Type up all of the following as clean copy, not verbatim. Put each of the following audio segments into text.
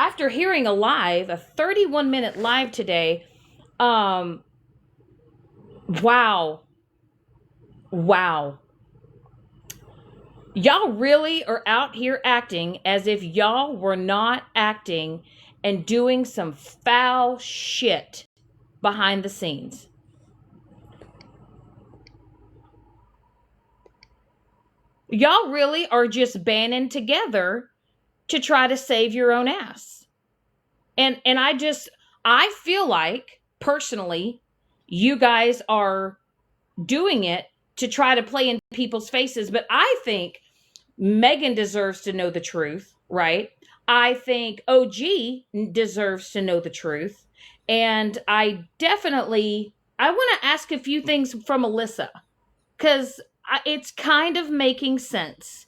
after hearing a 31-minute live today, wow. Y'all really are out here acting as if y'all were not acting and doing some foul shit behind the scenes. Y'all really are just banding together to try to save your own ass. And I feel like, personally, you guys are doing it to try to play in people's faces. But I think Megan deserves to know the truth, right? I think OG deserves to know the truth. And I want to ask a few things from Alyssa, because it's kind of making sense.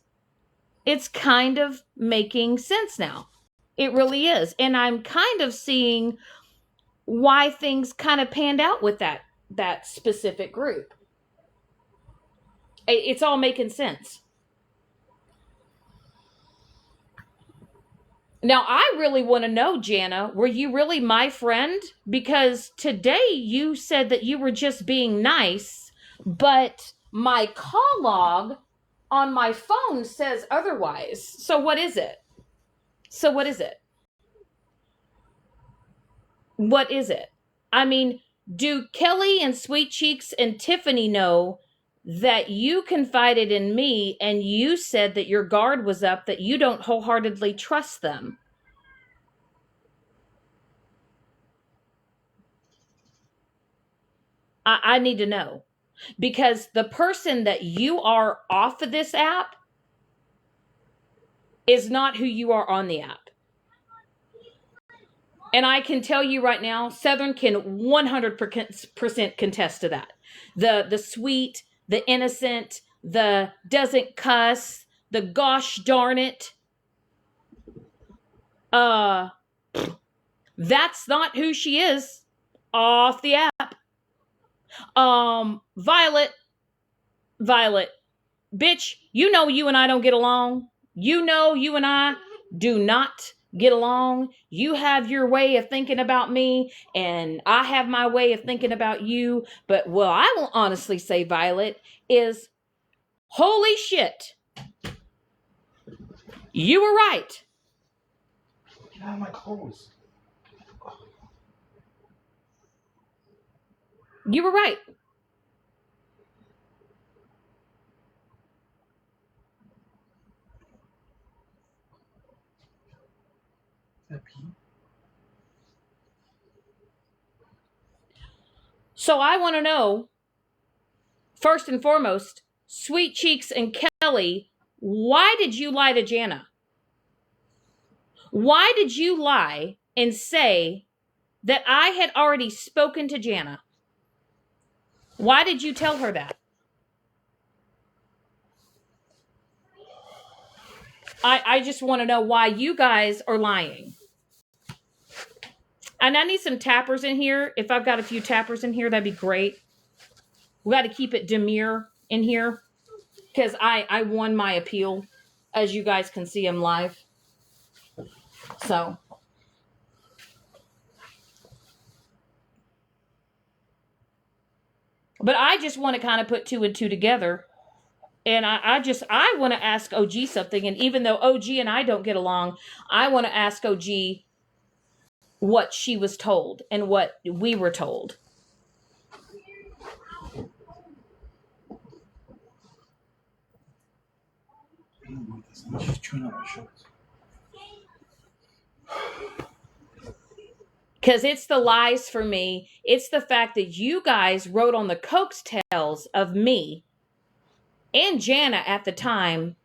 It's kind of making sense now. It really is. And I'm kind of seeing why things kind of panned out with that specific group. It's all making sense. Now, I really want to know, Jana, were you really my friend? Because today you said that you were just being nice, but my call log on my phone says otherwise. So what is it? What is it? I mean, do Kelly and Sweet Cheeks and Tiffany know that you confided in me and you said that your guard was up, that you don't wholeheartedly trust them? I need to know, because the person that you are off of this app is not who you are on the app. And I can tell you right now, Southern can 100% contest to that. The sweet, the innocent, the doesn't cuss, the gosh darn it. That's not who she is off the app. Violet, bitch, you know you and I don't get along. You know you and I do not get along. You have your way of thinking about me, and I have my way of thinking about you. But what I will honestly say, Violet, is holy shit. You were right. Get out of my clothes. You were right. So I want to know, first and foremost, Sweet Cheeks and Kelly, why did you lie to Jana? Why did you lie and say that I had already spoken to Jana? Why did you tell her that? I just want to know why you guys are lying. And I need some tappers in here. If I've got a few tappers in here, that'd be great. We got to keep it demure in here, because I won my appeal. As you guys can see, I'm live. So. But I just want to kind of put two and two together. And I want to ask OG something. And even though OG and I don't get along, I want to ask OG what she was told and what we were told. Because it's the lies for me. It's the fact that you guys wrote on the coattails of me and Jana at the time,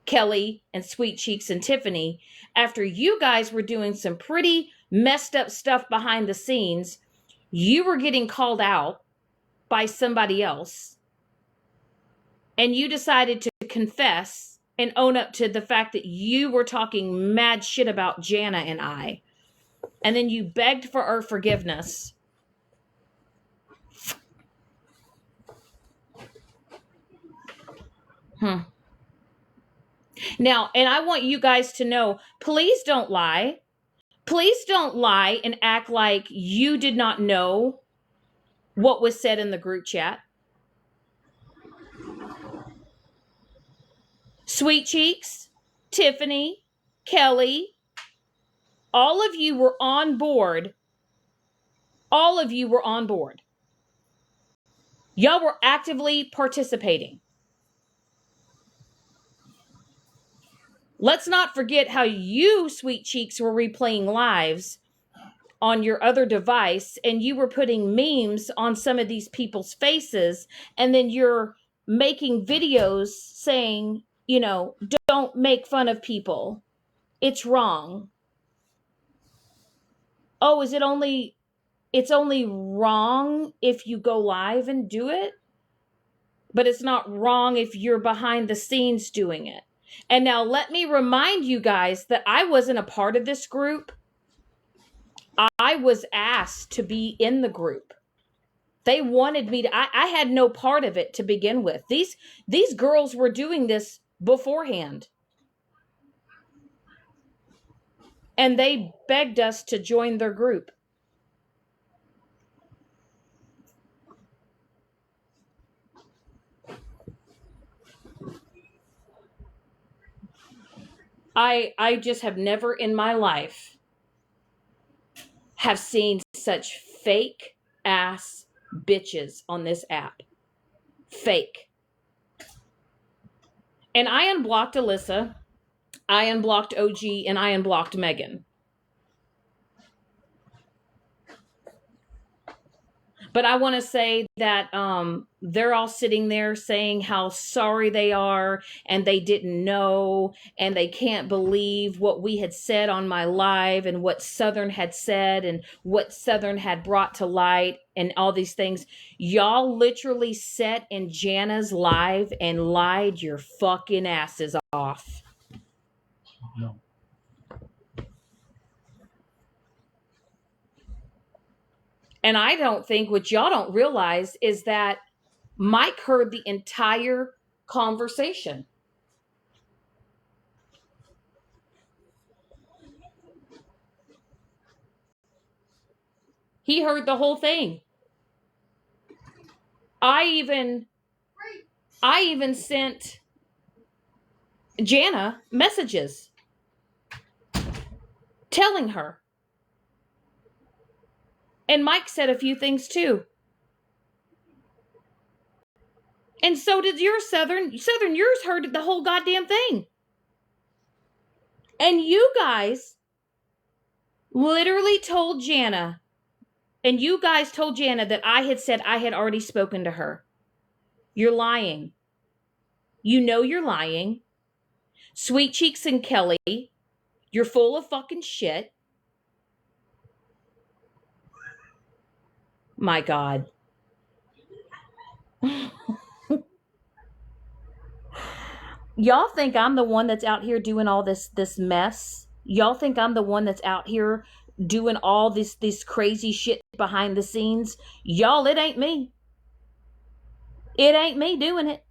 Kelly and Sweet Cheeks and Tiffany, after you guys were doing some pretty messed up stuff behind the scenes. You were getting called out by somebody else, and you decided to confess and own up to the fact that you were talking mad shit about Jana and I. And then you begged for our forgiveness. Now, and I want you guys to know, please don't lie. Please don't lie and act like you did not know what was said in the group chat. Sweet Cheeks, Tiffany, Kelly, all of you were on board. All of you were on board. Y'all were actively participating. Let's not forget how you, Sweet Cheeks, were replaying lives on your other device, and you were putting memes on some of these people's faces, and then you're making videos saying, don't make fun of people. It's wrong. Oh, it's only wrong if you go live and do it, but it's not wrong if you're behind the scenes doing it. And now let me remind you guys that I wasn't a part of this group. I was asked to be in the group. They wanted me to, I had no part of it to begin with. These girls were doing this beforehand. And they begged us to join their group. I just have never in my life have seen such fake ass bitches on this app. Fake. And I unblocked Alyssa, I unblocked OG, and I unblocked Megan. But I want to say that they're all sitting there saying how sorry they are and they didn't know and they can't believe what we had said on my live and what Southern had said and what Southern had brought to light and all these things. Y'all literally sat in Jana's live and lied your fucking asses off. No. And I don't think what y'all don't realize is that Mike heard the entire conversation. He heard the whole thing. I even sent Jana messages telling her. And Mike said a few things too. And so did yours, Southern. Southern, yours heard the whole goddamn thing. And you guys literally told Jana, and you guys told Jana that I had said I had already spoken to her. You're lying. You know you're lying. Sweet Cheeks and Kelly, you're full of fucking shit. My God. Y'all think I'm the one that's out here doing all this mess? Y'all think I'm the one that's out here doing all this crazy shit behind the scenes? Y'all, it ain't me. It ain't me doing it.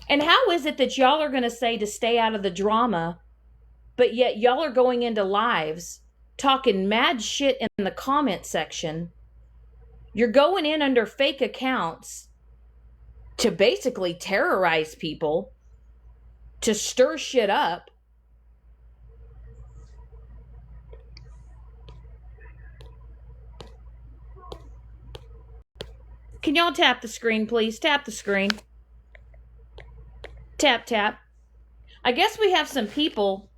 And how is it that y'all are going to say to stay out of the drama, but yet y'all are going into lives talking mad shit in the comment section? You're going in under fake accounts to basically terrorize people, to stir shit up. Can y'all tap the screen, please? Tap the screen. Tap, tap. I guess we have some people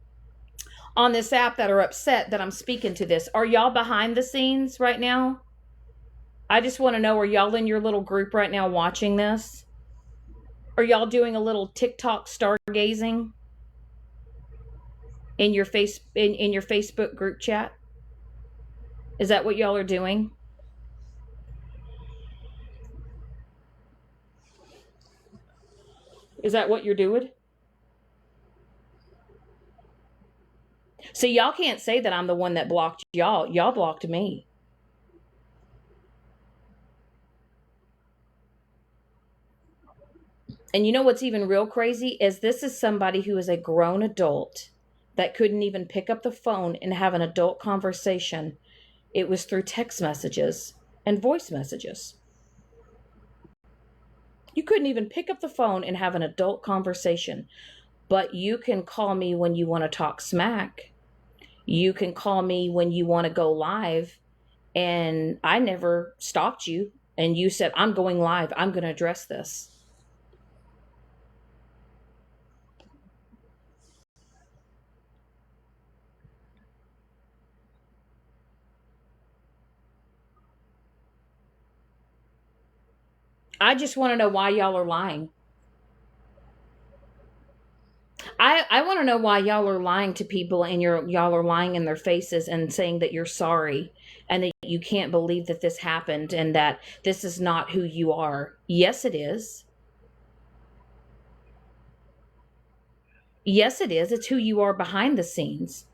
on this app that are upset that I'm speaking to this. Are y'all behind the scenes right now? I just want to know, are y'all in your little group right now watching this? Are y'all doing a little TikTok stargazing in your in your Facebook group chat? Is that what y'all are doing? Is that what you're doing? So y'all can't say that I'm the one that blocked y'all. Y'all blocked me. And you know what's even real crazy is this is somebody who is a grown adult that couldn't even pick up the phone and have an adult conversation. It was through text messages and voice messages. You couldn't even pick up the phone and have an adult conversation, but you can call me when you want to talk smack. You can call me when you want to go live, and I never stopped you. And you said, I'm going live. I'm going to address this. I just want to know why y'all are lying. I want to know why y'all are lying to people, and y'all are lying in their faces and saying that you're sorry and that you can't believe that this happened and that this is not who you are. Yes, it is. Yes, it is. It's who you are behind the scenes.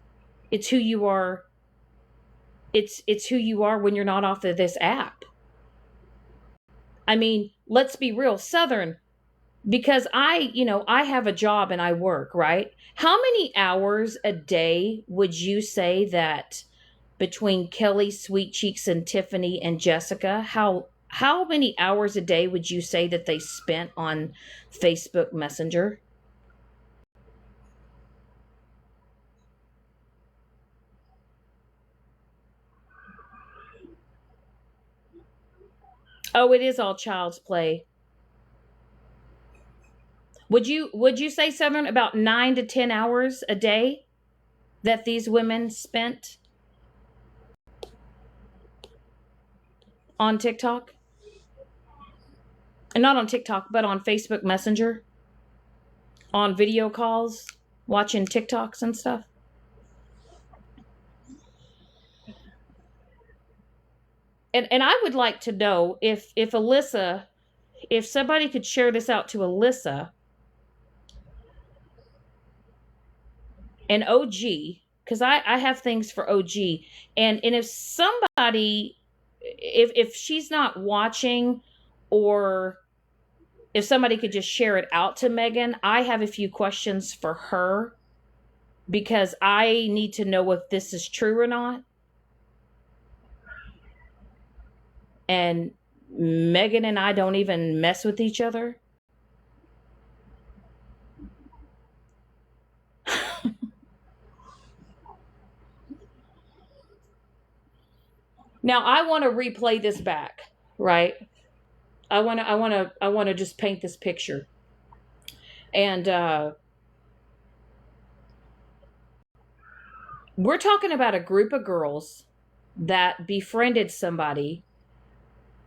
It's who you are. It's who you are when you're not off of this app. I mean, let's be real, Southern, because I have a job and I work, right? How many hours a day would you say that between Kelly, Sweet Cheeks, and Tiffany and Jessica, how many hours a day would you say that they spent on Facebook Messenger? Oh, it is all child's play. Would you say, Southern, about 9 to 10 hours a day that these women spent on TikTok? And not on TikTok, but on Facebook Messenger, on video calls, watching TikToks and stuff. And I would like to know if Alyssa, if somebody could share this out to Alyssa and OG, because I have things for OG, and if somebody, if she's not watching, or if somebody could just share it out to Megan, I have a few questions for her because I need to know if this is true or not. And Megan and I don't even mess with each other. Now I want to replay this back, right? I want to just paint this picture. And we're talking about a group of girls that befriended somebody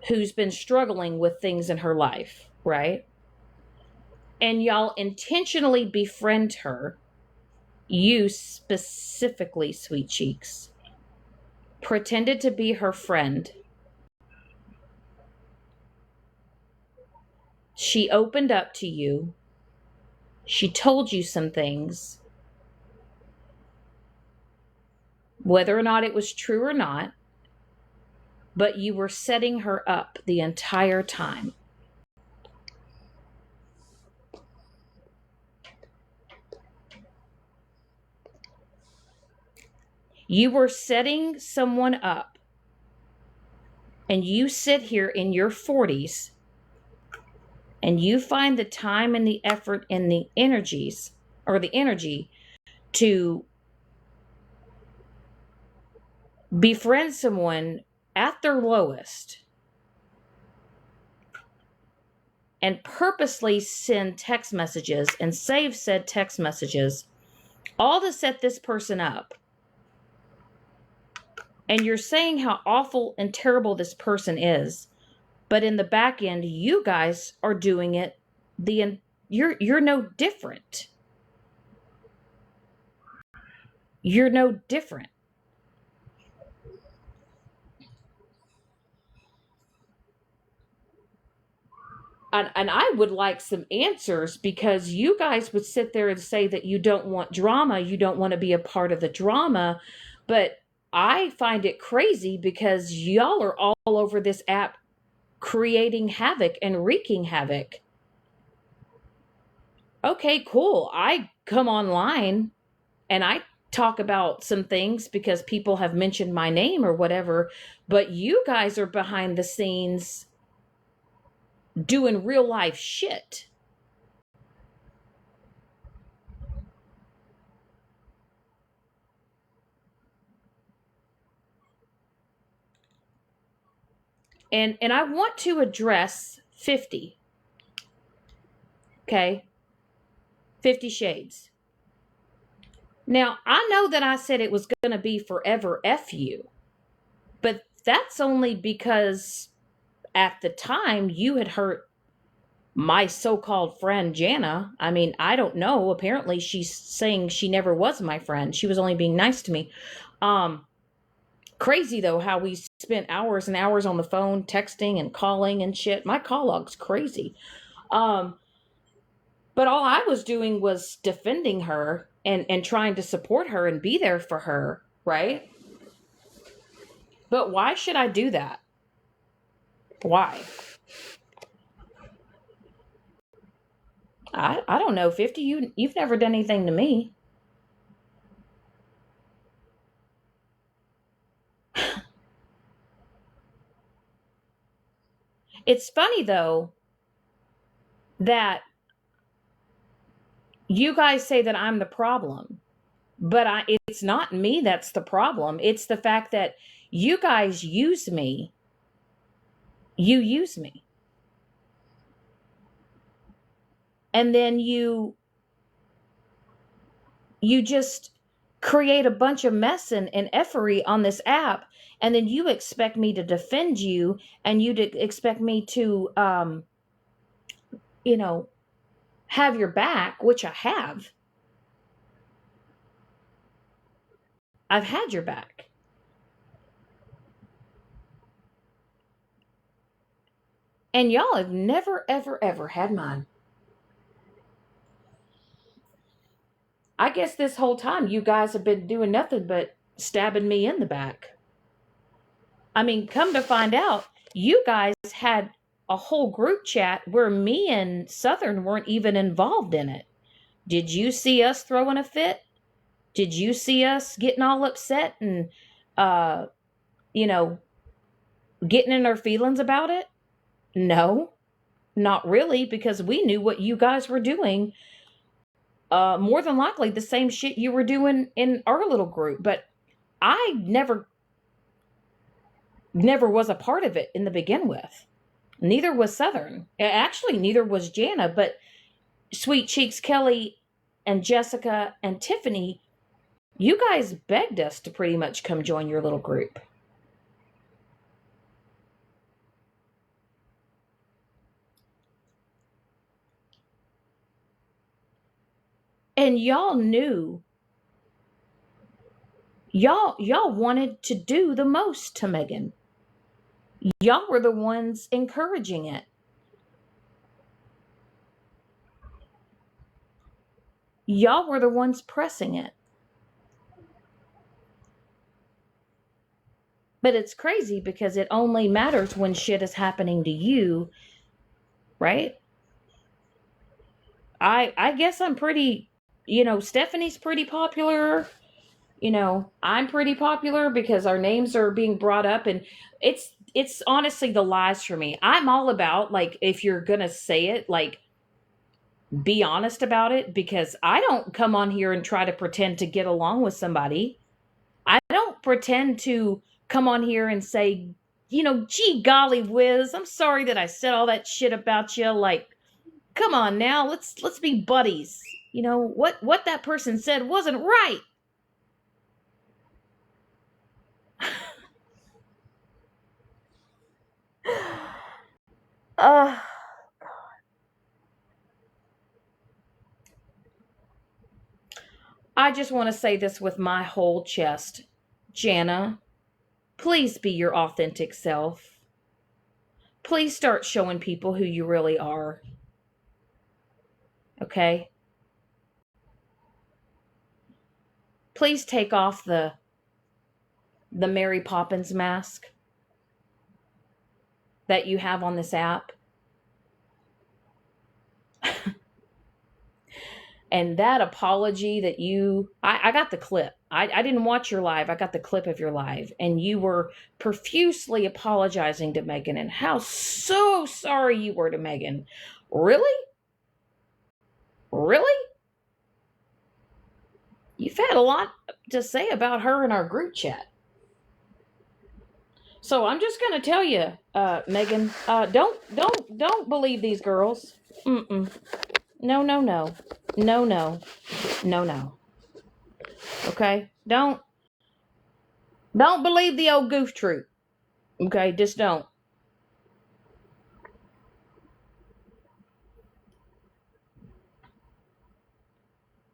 who's been struggling with things in her life, right? And y'all intentionally befriend her. You specifically, Sweet Cheeks, pretended to be her friend. She opened up to you. She told you some things. Whether or not it was true or not, but you were setting her up the entire time. You were setting someone up, and you sit here in your 40s and you find the time and the effort and the energies, or the energy, to befriend someone at their lowest and purposely send text messages and save said text messages, all to set this person up. And you're saying how awful and terrible this person is, but in the back end, you guys are doing it. You're no different. You're no different. And I would like some answers, because you guys would sit there and say that you don't want drama, you don't want to be a part of the drama, but I find it crazy because y'all are all over this app creating havoc and wreaking havoc. Okay, cool. I come online and I talk about some things because people have mentioned my name or whatever, but you guys are behind the scenes doing real life shit. And I want to address 50. Okay? 50 Shades. Now, I know that I said it was going to be forever F you, but that's only because at the time you had hurt my so-called friend Jana. I mean, I don't know. Apparently she's saying she never was my friend. She was only being nice to me. Um Crazy though how we spent hours and hours on the phone texting and calling and shit. My call log's crazy. Um but all I was doing was defending her and trying to support her and be there for her, right? But why should I do that? Why? I don't know, 50. You've never done anything to me. It's funny though that you guys say that I'm the problem, but it's not me that's the problem. It's the fact that you guys use me. You use me. And then you just create a bunch of mess and effery on this app, and then you expect me to defend you, and you expect me to you know have your back, which I have. I've had your back. And y'all have never ever ever had mine. I guess this whole time you guys have been doing nothing but stabbing me in the back. I mean, come to find out, you guys had a whole group chat where me and Southern weren't even involved in it. Did you see us throwing a fit? Did you see us getting all upset and, uh, you know, getting in our feelings about it? No, not really, because we knew what you guys were doing. More than likely the same shit you were doing in our little group. But I never was a part of it in the begin with. Neither was Southern. Actually, neither was Jana, but Sweet Cheeks Kelly and Jessica and Tiffany, you guys begged us to pretty much come join your little group. And y'all knew, y'all wanted to do the most to Megan. Y'all were the ones encouraging it. Y'all were the ones pressing it. But it's crazy because it only matters when shit is happening to you, right? I guess I'm pretty, Stephanie's pretty popular. I'm pretty popular because our names are being brought up, and it's honestly the lies for me. I'm all about, like, if you're going to say it, like, be honest about it, because I don't come on here and try to pretend to get along with somebody. I don't pretend to come on here and say, gee golly whiz, I'm sorry that I said all that shit about you. Like, come on now, let's be buddies. What that person said wasn't right. uh I just want to say this with my whole chest. Jana, please be your authentic self. Please start showing people who you really are. Okay? Please take off the Mary Poppins mask that you have on this app. And that apology that I got the clip. I didn't watch your live. I got the clip of your live. And you were profusely apologizing to Megan and how so sorry you were to Megan. Really? Really? You've had a lot to say about her in our group chat. So I'm just gonna tell you, Megan, don't believe these girls. Mm-mm. No, no, no, no, no, no, no. Okay, don't believe the old goof troop. Okay, just don't.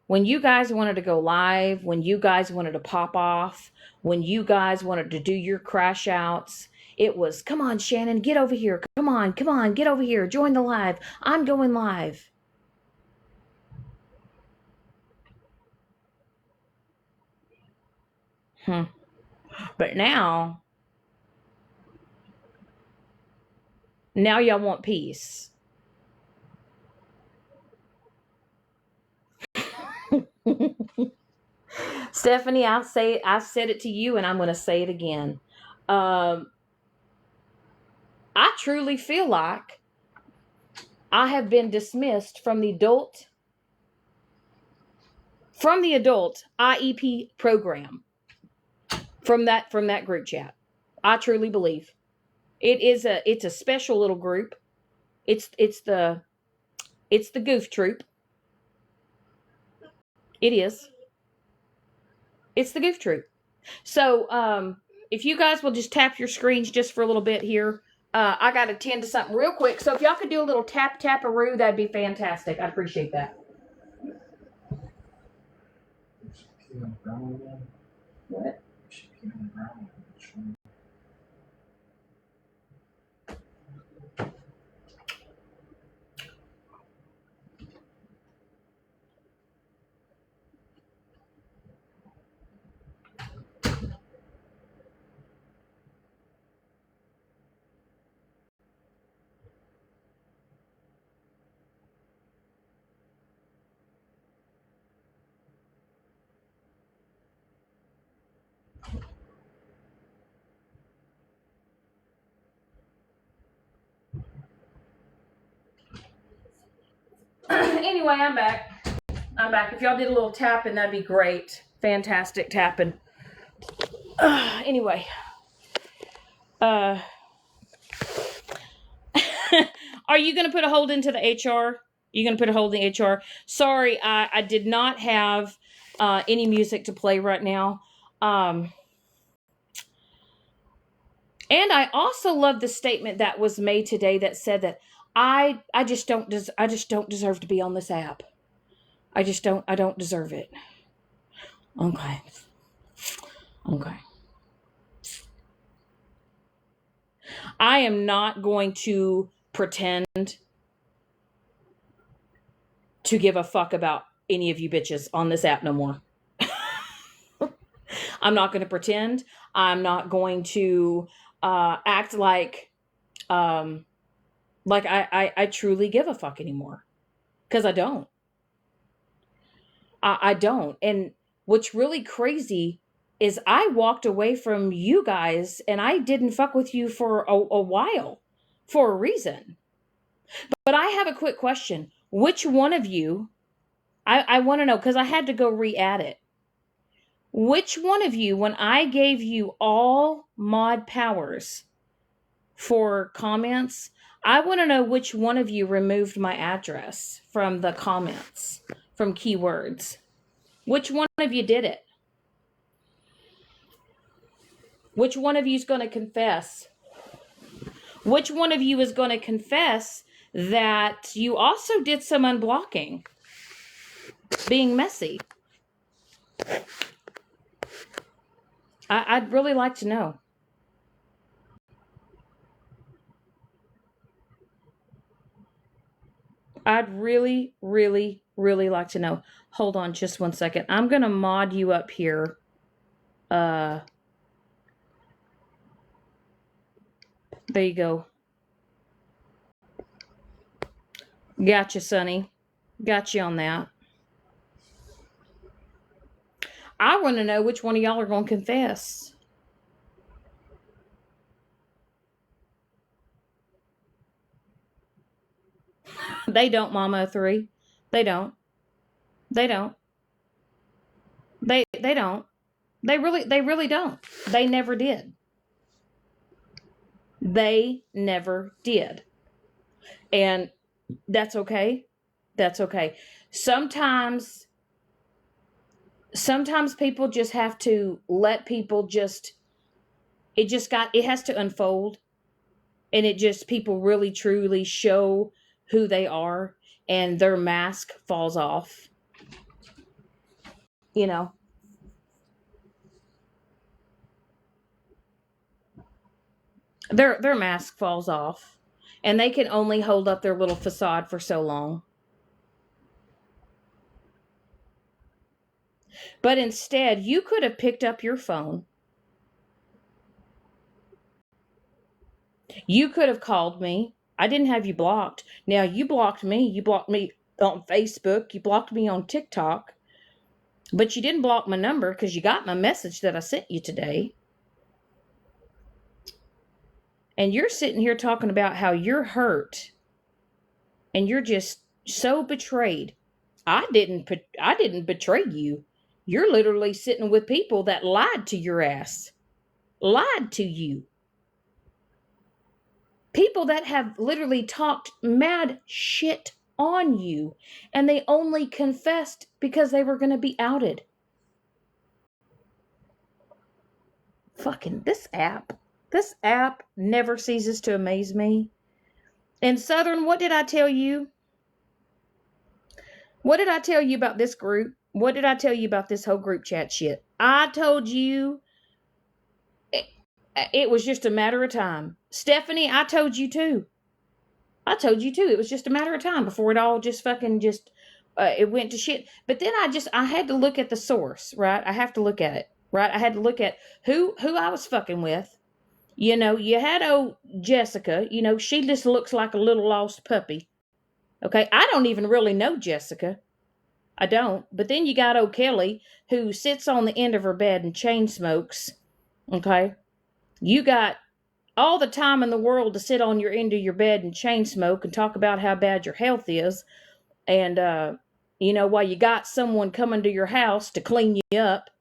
When you guys wanted to go live, when you guys wanted to pop off, when you guys wanted to do your crash outs, it was, come on, Shannon, get over here. Come on, get over here. Join the live. I'm going live. Hmm. But now y'all want peace. Stephanie, I said it to you and I'm going to say it again. Um, I truly feel like I have been dismissed from the adult IEP program from that group chat. I truly believe it's a special little group. It's the goof troop. It is. It's the goof troop. So if you guys will just tap your screens just for a little bit here, I got to tend to something real quick. So if y'all could do a little tap-tap-a-roo, that'd be fantastic. I'd appreciate that. What? Anyway, I'm back. If y'all did a little tapping, that'd be great. Fantastic tapping. Anyway, uh, are you going to put a hold into the HR? You going to put a hold in the HR? Sorry, I did not have any music to play right now. And I also love the statement that was made today that said that I just don't deserve to be on this app. I don't deserve it. Okay. Okay. I am not going to pretend to give a fuck about any of you bitches on this app no more. I'm not going to pretend. I'm not going to act like I truly give a fuck anymore, because I don't. I don't. And what's really crazy is I walked away from you guys and I didn't fuck with you for a while for a reason. But I have a quick question. Which one of you, I want to know, because I had to go re-add it. Which one of you, when I gave you all mod powers for comments, I want to know which one of you removed my address from the comments, from keywords. Which one of you did it? Which one of you is going to confess? Which one of you is going to confess that you also did some unblocking, being messy? I'd really like to know. I'd really, really, really like to know. Hold on just one second. I'm going to mod you up here. There you go. Gotcha, Sonny. Got you on that. I want to know which one of y'all are going to confess. They don't, Mama 3. They don't. They don't. They don't. They really don't. They never did. They never did. And that's okay. That's okay. Sometimes sometimes people just have to let people just it has to unfold, and it just people really truly show who they are, and their mask falls off, you know. Their mask falls off, and they can only hold up their little facade for so long. But instead, you could have picked up your phone. You could have called me. I didn't have you blocked. Now you blocked me. You blocked me on Facebook. You blocked me on TikTok. But you didn't block my number because you got my message that I sent you today. And you're sitting here talking about how you're hurt and you're just so betrayed. I didn't betray you. You're literally sitting with people that lied to your ass. Lied to you. People that have literally talked mad shit on you, and they only confessed because they were going to be outed. Fucking this app never ceases to amaze me. And Southern, what did I tell you? What did I tell you about this group? What did I tell you about this whole group chat shit? I told you it was just a matter of time. Stephanie, I told you too. I told you too. It was just a matter of time before it all just fucking just it went to shit. But then I had to look at the source, right? I have to look at it, right? I had to look at who I was fucking with. You know, you had old Jessica. You know, she just looks like a little lost puppy. Okay, I don't even really know Jessica. I don't. But then you got old Kelly, who sits on the end of her bed and chain smokes. Okay, you got all the time in the world to sit on your end of your bed and chain smoke and talk about how bad your health is, and you know, while you got someone coming to your house to clean you up,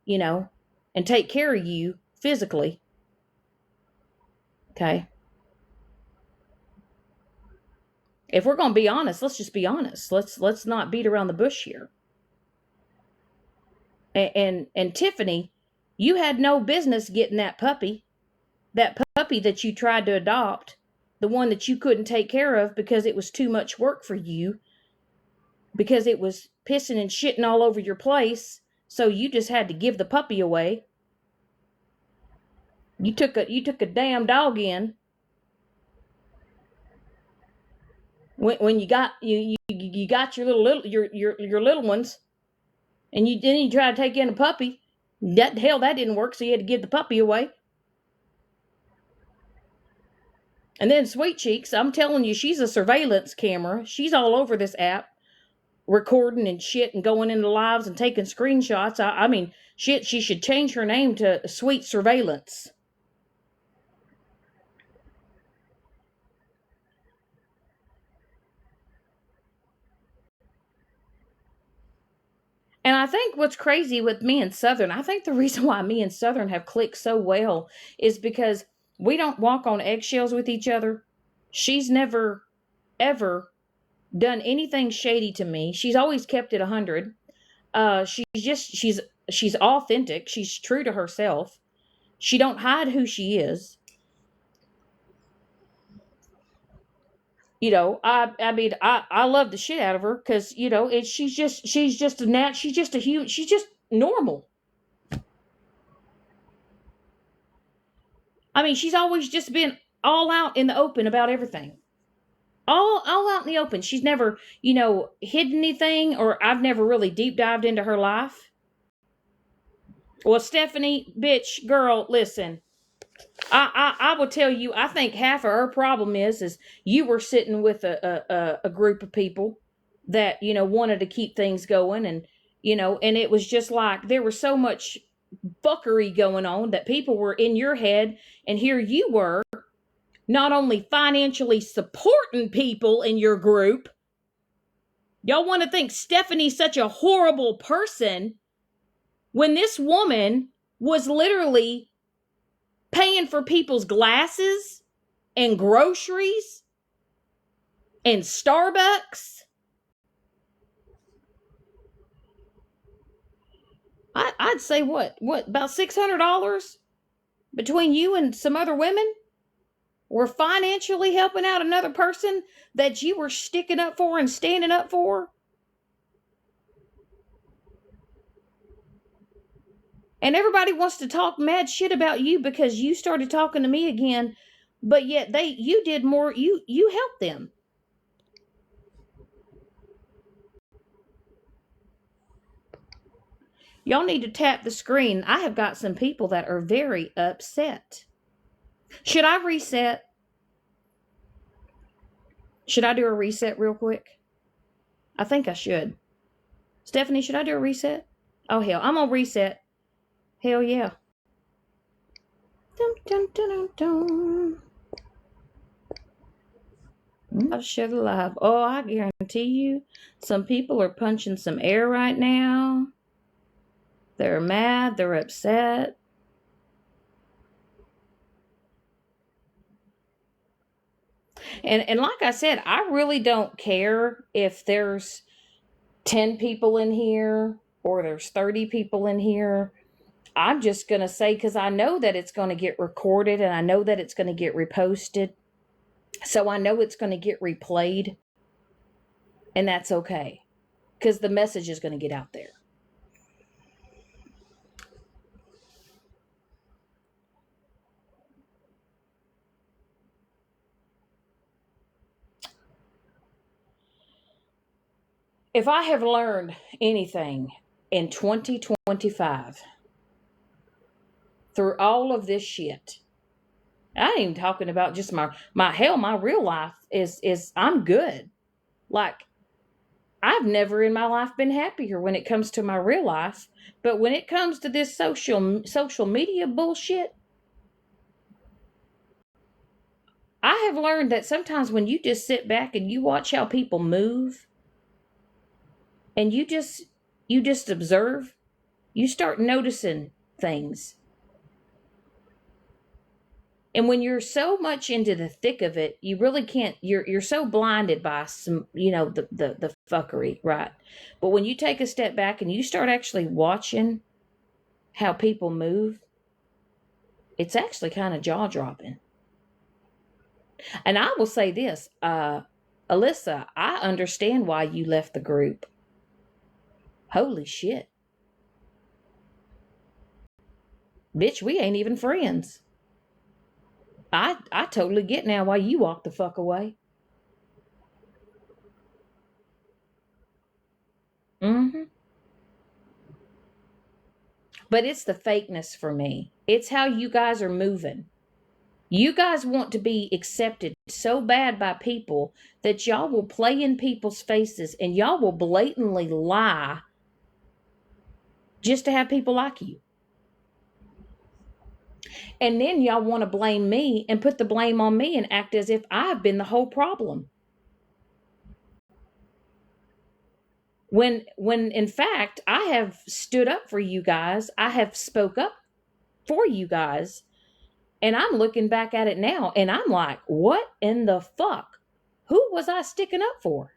you know, and take care of you physically. Okay. If we're going to be honest, let's just be honest. Let's not beat around the bush here. And Tiffany, you had no business getting that puppy. That puppy that you tried to adopt, the one that you couldn't take care of because it was too much work for you, because it was pissing and shitting all over your place, so you just had to give the puppy away. You took a damn dog in when you got your little ones, and you try to take in a puppy. That didn't work, so you had to give the puppy away. And then Sweet Cheeks, I'm telling you, she's a surveillance camera. She's all over this app, recording and shit and going into lives and taking screenshots. I mean, shit, she should change her name to Sweet Surveillance. And I think what's crazy with me and Southern, I think the reason why me and Southern have clicked so well is because we don't walk on eggshells with each other. She's never, ever done anything shady to me. She's always kept it 100. She's authentic. She's true to herself. She don't hide who she is. You know, I mean, I love the shit out of her because, you know, she's just a human. She's just normal. I mean, she's always just been all out in the open about everything. All out in the open. She's never, you know, hidden anything, or I've never really deep dived into her life. Well, Stephanie, bitch, girl, listen. I will tell you, I think half of her problem is you were sitting with a group of people that, you know, wanted to keep things going, and and it was just like there was so much fuckery going on that people were in your head, and here you were not only financially supporting people in your group. Y'all want to think Stephanie's such a horrible person when this woman was literally paying for people's glasses and groceries and Starbucks. I'd say what about $600 between you and some other women were financially helping out another person that you were sticking up for and standing up for. And everybody wants to talk mad shit about you because you started talking to me again, but yet you did more, you helped them. Y'all need to tap the screen. I have got some people that are very upset. Should I reset? Should I do a reset real quick? I think I should. Stephanie, should I do a reset? Oh, hell, I'm going to reset. Hell yeah. Dun, dun, dun, dun, dun. I'll share the live. Oh, I guarantee you, some people are punching some air right now. They're mad. They're upset. And like I said, I really don't care if there's 10 people in here or there's 30 people in here. I'm just going to say, because I know that it's going to get recorded and I know that it's going to get reposted. So I know it's going to get replayed. And that's okay, because the message is going to get out there. If I have learned anything in 2025 through all of this shit, I ain't even talking about just my real life is I'm good. Like, I've never in my life been happier when it comes to my real life, but when it comes to this social media bullshit, I have learned that sometimes when you just sit back and you watch how people move and you just observe, you start noticing things. And when you're so much into the thick of it, you really can't, you're so blinded by some, the fuckery, right? But when you take a step back and you start actually watching how people move, it's actually kind of jaw-dropping. And I will say this, Alyssa, I understand why you left the group. Holy shit. Bitch, we ain't even friends. I totally get now why you walked the fuck away. Mm-hmm. But it's the fakeness for me. It's how you guys are moving. You guys want to be accepted so bad by people that y'all will play in people's faces and y'all will blatantly lie just to have people like you. And then y'all want to blame me and put the blame on me and act as if I've been the whole problem. When in fact, I have stood up for you guys. I have spoke up for you guys. And I'm looking back at it now and I'm like, what in the fuck? Who was I sticking up for?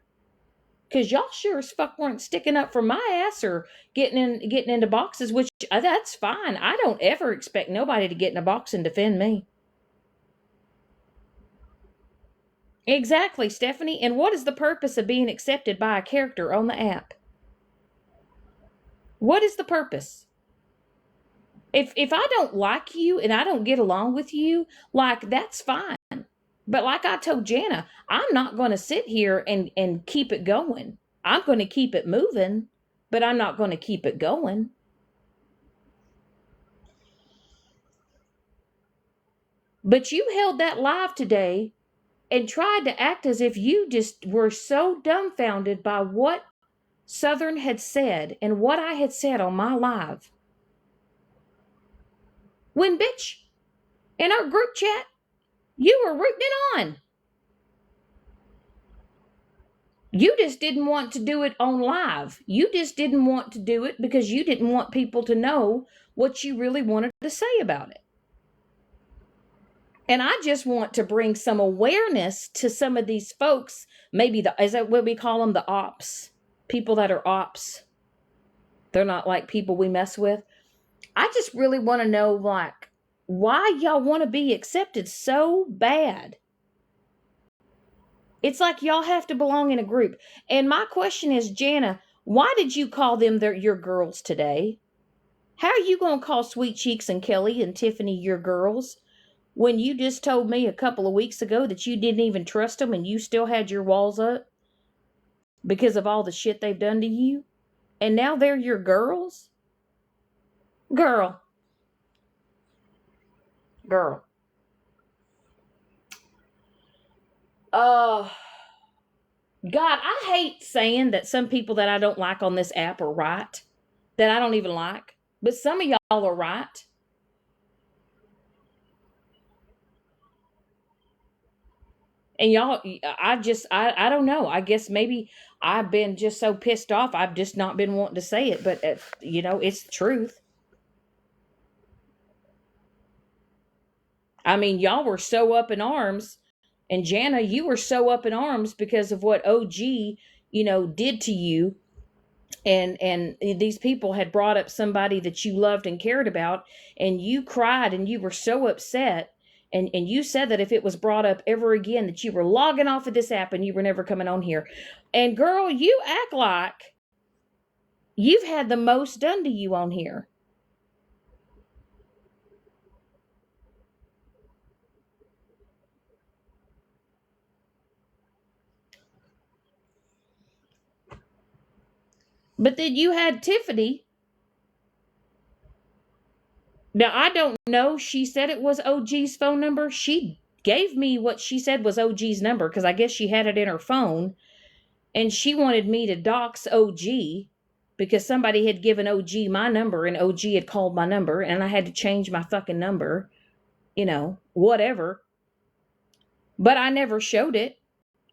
Because y'all sure as fuck weren't sticking up for my ass or getting into boxes, which that's fine. I don't ever expect nobody to get in a box and defend me. Exactly, Stephanie. And what is the purpose of being accepted by a character on the app? What is the purpose? If I don't like you and I don't get along with you, like, that's fine. But like I told Jana, I'm not going to sit here and keep it going. I'm going to keep it moving, but I'm not going to keep it going. But you held that live today and tried to act as if you just were so dumbfounded by what Southern had said and what I had said on my live. When, bitch, in our group chat, you were rooting it on. You just didn't want to do it on live. You just didn't want to do it because you didn't want people to know what you really wanted to say about it. And I just want to bring some awareness to some of these folks, maybe is that what we call them, the ops? People that are ops. They're not like people we mess with. I just really want to know, like, why y'all want to be accepted so bad. It's like y'all have to belong in a group. And my question is, Jana, why did you call them your girls today? How are you going to call Sweet Cheeks and Kelly and Tiffany your girls when you just told me a couple of weeks ago that you didn't even trust them and you still had your walls up because of all the shit they've done to you? And now they're your girls? Girl. Uh, God, I hate saying that some people that I don't like on this app are right, that I don't even like. But some of y'all are right. And y'all, I don't know. I guess maybe I've been just so pissed off. I've just not been wanting to say it, but it's the truth. I mean, y'all were so up in arms, and Jana, you were so up in arms because of what OG, did to you. And these people had brought up somebody that you loved and cared about, and you cried and you were so upset. And you said that if it was brought up ever again, that you were logging off of this app and you were never coming on here. And girl, you act like you've had the most done to you on here. But then you had Tiffany. Now, I don't know. She said it was OG's phone number. She gave me what she said was OG's number because I guess she had it in her phone. And she wanted me to dox OG because somebody had given OG my number and OG had called my number and I had to change my fucking number, whatever. But I never showed it.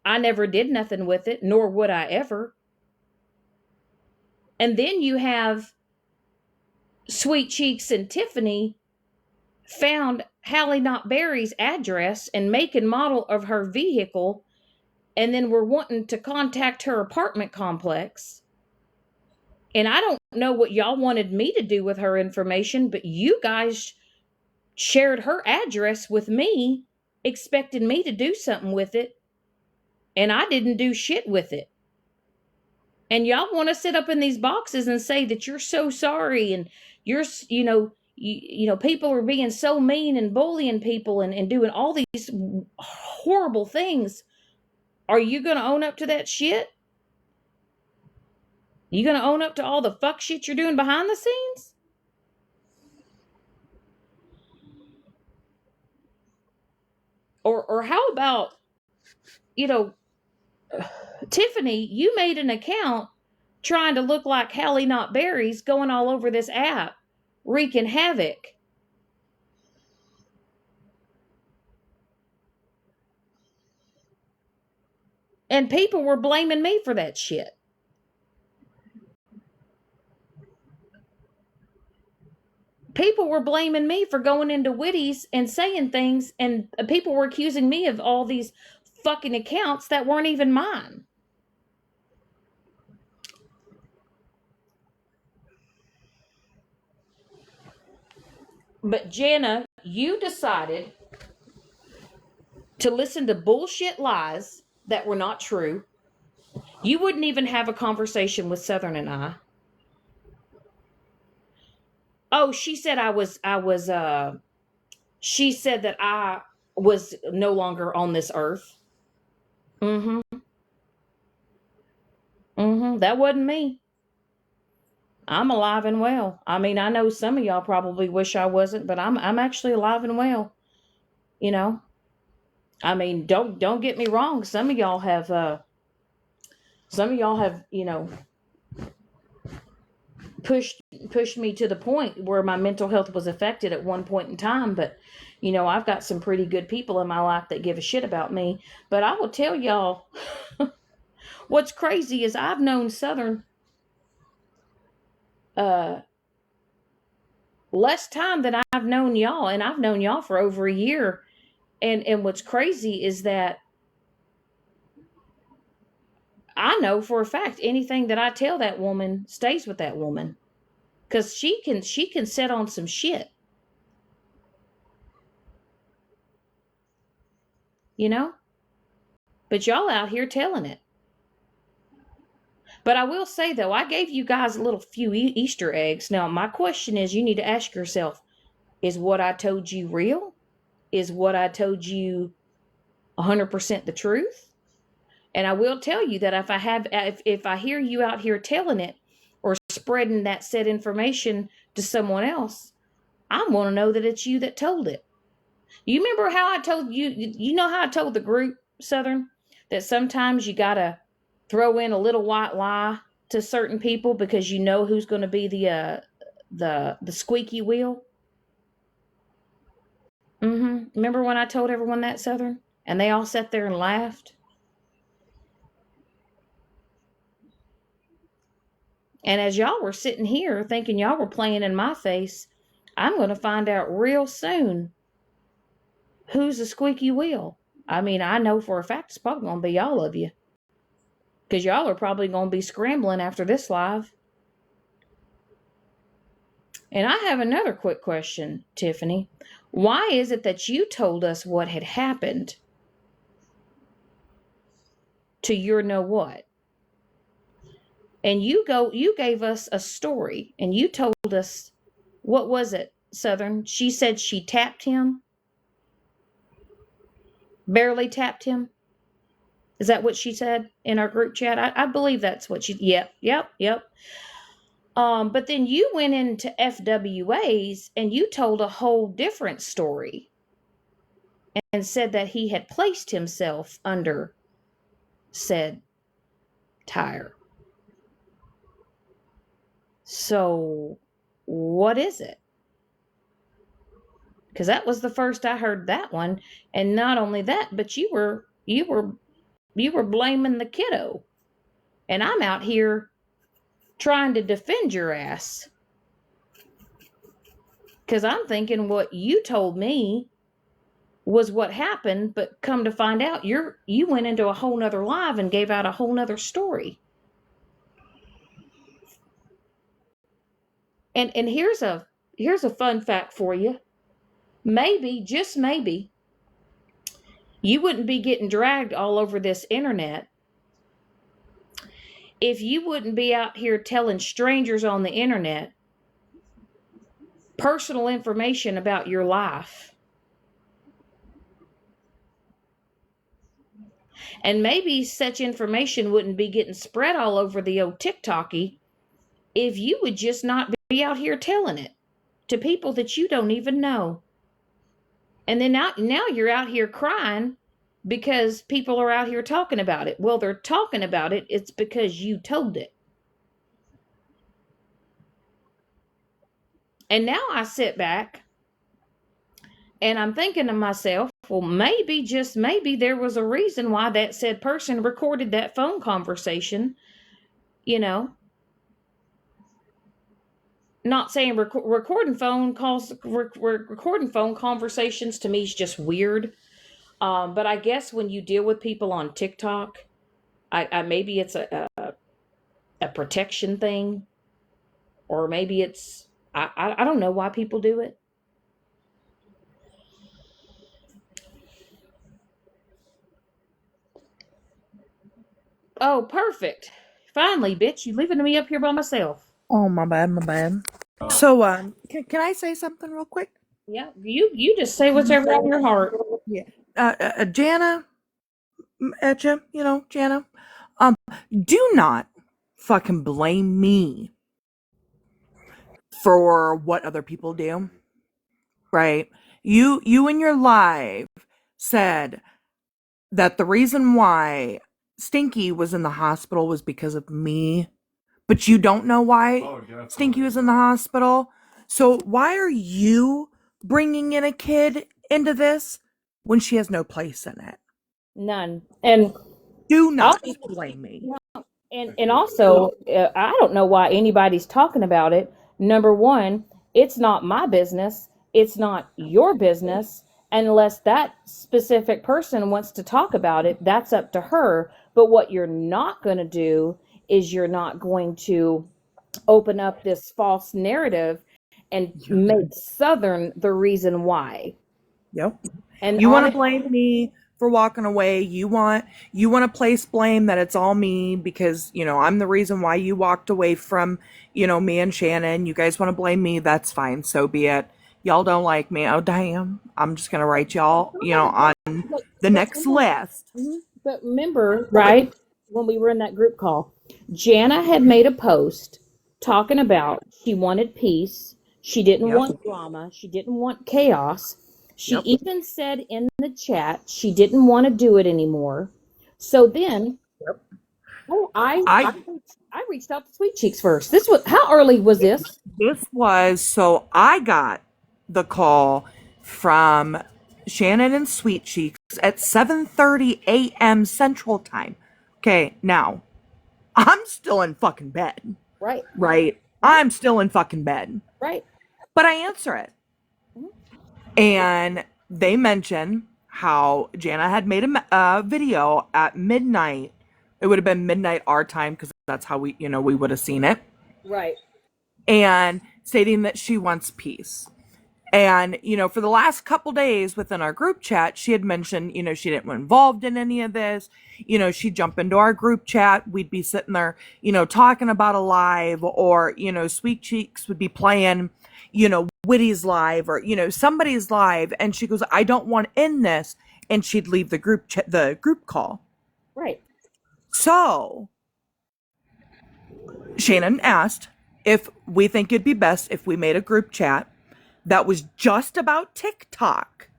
I never did nothing with it, nor would I ever. And then you have Sweet Cheeks and Tiffany found Hallie Not Berry's address and make and model of her vehicle, and then were wanting to contact her apartment complex. And I don't know what y'all wanted me to do with her information, but you guys shared her address with me, expecting me to do something with it, and I didn't do shit with it. And y'all want to sit up in these boxes and say that you're so sorry and you're, people are being so mean and bullying people and doing all these horrible things. Are you going to own up to that shit? You going to own up to all the fuck shit you're doing behind the scenes? Or how about, Tiffany, you made an account trying to look like Hallie Not Berries going all over this app, wreaking havoc. And people were blaming me for that shit. People were blaming me for going into Witties and saying things, and people were accusing me of all these fucking accounts that weren't even mine. But Jana, you decided to listen to bullshit lies that were not true. You wouldn't even have a conversation with Southern and I. Oh, she said she said that I was no longer on this earth. Mm-hmm. Mm-hmm. That wasn't me. I'm alive and well. I mean, I know some of y'all probably wish I wasn't, but I'm actually alive and well. You know? I mean, don't get me wrong. Some of y'all have pushed pushed me to the point where my mental health was affected at one point in time. But I've got some pretty good people in my life that give a shit about me. But I will tell y'all, what's crazy is I've known Southern uh less time than I've known y'all, and I've known y'all for over a year. And what's crazy is that I know for a fact anything that I tell that woman stays with that woman, because she can set on some shit, you know. But y'all out here telling it. But I will say though, I gave you guys a little few Easter eggs. Now my question is, you need to ask yourself: is what I told you real? Is what I told you 100% the truth? And I will tell you that if I hear you out here telling it or spreading that said information to someone else, I want to know that it's you that told it. You remember how I told you? You know how I told the group, Southern, that sometimes you gotta throw in a little white lie to certain people because you know who's going to be the squeaky wheel. Remember when I told everyone that, Southern, and they all sat there and laughed? And as y'all were sitting here thinking y'all were playing in my face, I'm going to find out real soon who's the squeaky wheel. I mean, I know for a fact it's probably going to be all of you, because y'all are probably going to be scrambling after this live. And I have another quick question, Tiffany. Why is it that you told us what had happened to your know what? And you gave us a story and you told us, what was it, Southern? She said she tapped him, barely tapped him. Is that what she said in our group chat? I believe that's what she. Yep. But then you went into FWA's and you told a whole different story and said that he had placed himself under said tire. So, what is it? Because that was the first I heard that one, and not only that, but you were blaming the kiddo, and I'm out here trying to defend your ass. Because I'm thinking what you told me was what happened, but come to find out, you went into a whole nother live and gave out a whole nother story. And here's a fun fact for you. Maybe, just maybe, you wouldn't be getting dragged all over this internet if you wouldn't be out here telling strangers on the internet personal information about your life. And maybe such information wouldn't be getting spread all over the old TikToky if you would just not be out here telling it to people that you don't even know. And then now you're out here crying because people are out here talking about it. Well, they're talking about it. It's because you told it. And now I sit back and I'm thinking to myself, well, maybe, just maybe, there was a reason why that said person recorded that phone conversation. Not saying recording phone calls, recording phone conversations to me is just weird. But I guess when you deal with people on TikTok, I maybe it's a protection thing, or maybe it's I don't know why people do it. Oh, perfect. Finally, bitch, you leaving me up here by myself. Oh, my bad. So, can I say something real quick? Yeah, you just say whatever on your heart. Yeah. Jana, Etcha, Jana, do not fucking blame me for what other people do. Right? You in your live said that the reason why Stinky was in the hospital was because of me but you don't know why Oh, definitely. Stinky was in the hospital. So why are you bringing in a kid into this when she has no place in it? None. And Do I'll not be blame me. and also, I don't know why anybody's talking about it. Number one, it's not my business. It's not your business. Unless that specific person wants to talk about it, that's up to her. But what you're not going to do is you're not going to open up this false narrative and make Southern the reason why. Yep. And You want to honestly, blame me for walking away. You want to place blame that it's all me because, I'm the reason why you walked away from, me and Shannon. You guys want to blame me, that's fine. So be it. Y'all don't like me. Oh damn. I'm just going to write y'all, on the but next list. But remember, right, when we were in that group call, Jana had made a post talking about she wanted peace. She didn't Yep. want drama. She didn't want chaos. She Yep. even said in the chat she didn't want to do it anymore. So then, Yep. oh, I I reached out to Sweet Cheeks first. This was how early was this? This was so I got the call from Shannon and Sweet Cheeks at 7:30 a.m. Central Time. Okay, now I'm still in fucking bed, Right, right? I'm still in fucking bed, right. but I answer it. And they mention how Jana had made a video at midnight. It would have been midnight our time because that's how we would have seen it. Right. And stating that she wants peace. And, for the last couple days within our group chat, she had mentioned, she didn't want involved in any of this. She'd jump into our group chat. We'd be sitting there, talking about a live or, Sweet Cheeks would be playing, Witty's live or, somebody's live. And she goes, I don't want in this. And she'd leave the group call. Right. So Shannon asked if we think it'd be best if we made a group chat that was just about TikTok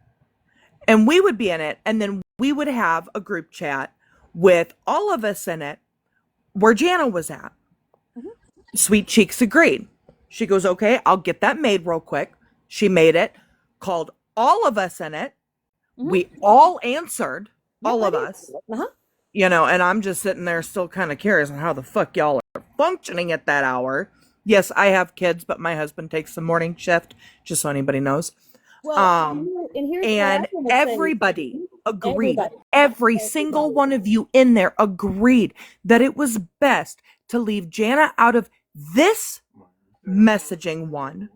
and we would be in it. And then we would have a group chat with all of us in it where Jana was at. Sweet Cheeks agreed. She goes, okay, I'll get that made real quick. She made it, called all of us in it. We all answered, all of us, and I'm just sitting there still kind of curious on how the fuck y'all are functioning at that hour. Yes, I have kids, but my husband takes the morning shift, just so anybody knows. Well, and here's what And I'm gonna say. everybody agreed. Everybody. Every single one of you in there agreed that it was best to leave Jana out of this messaging one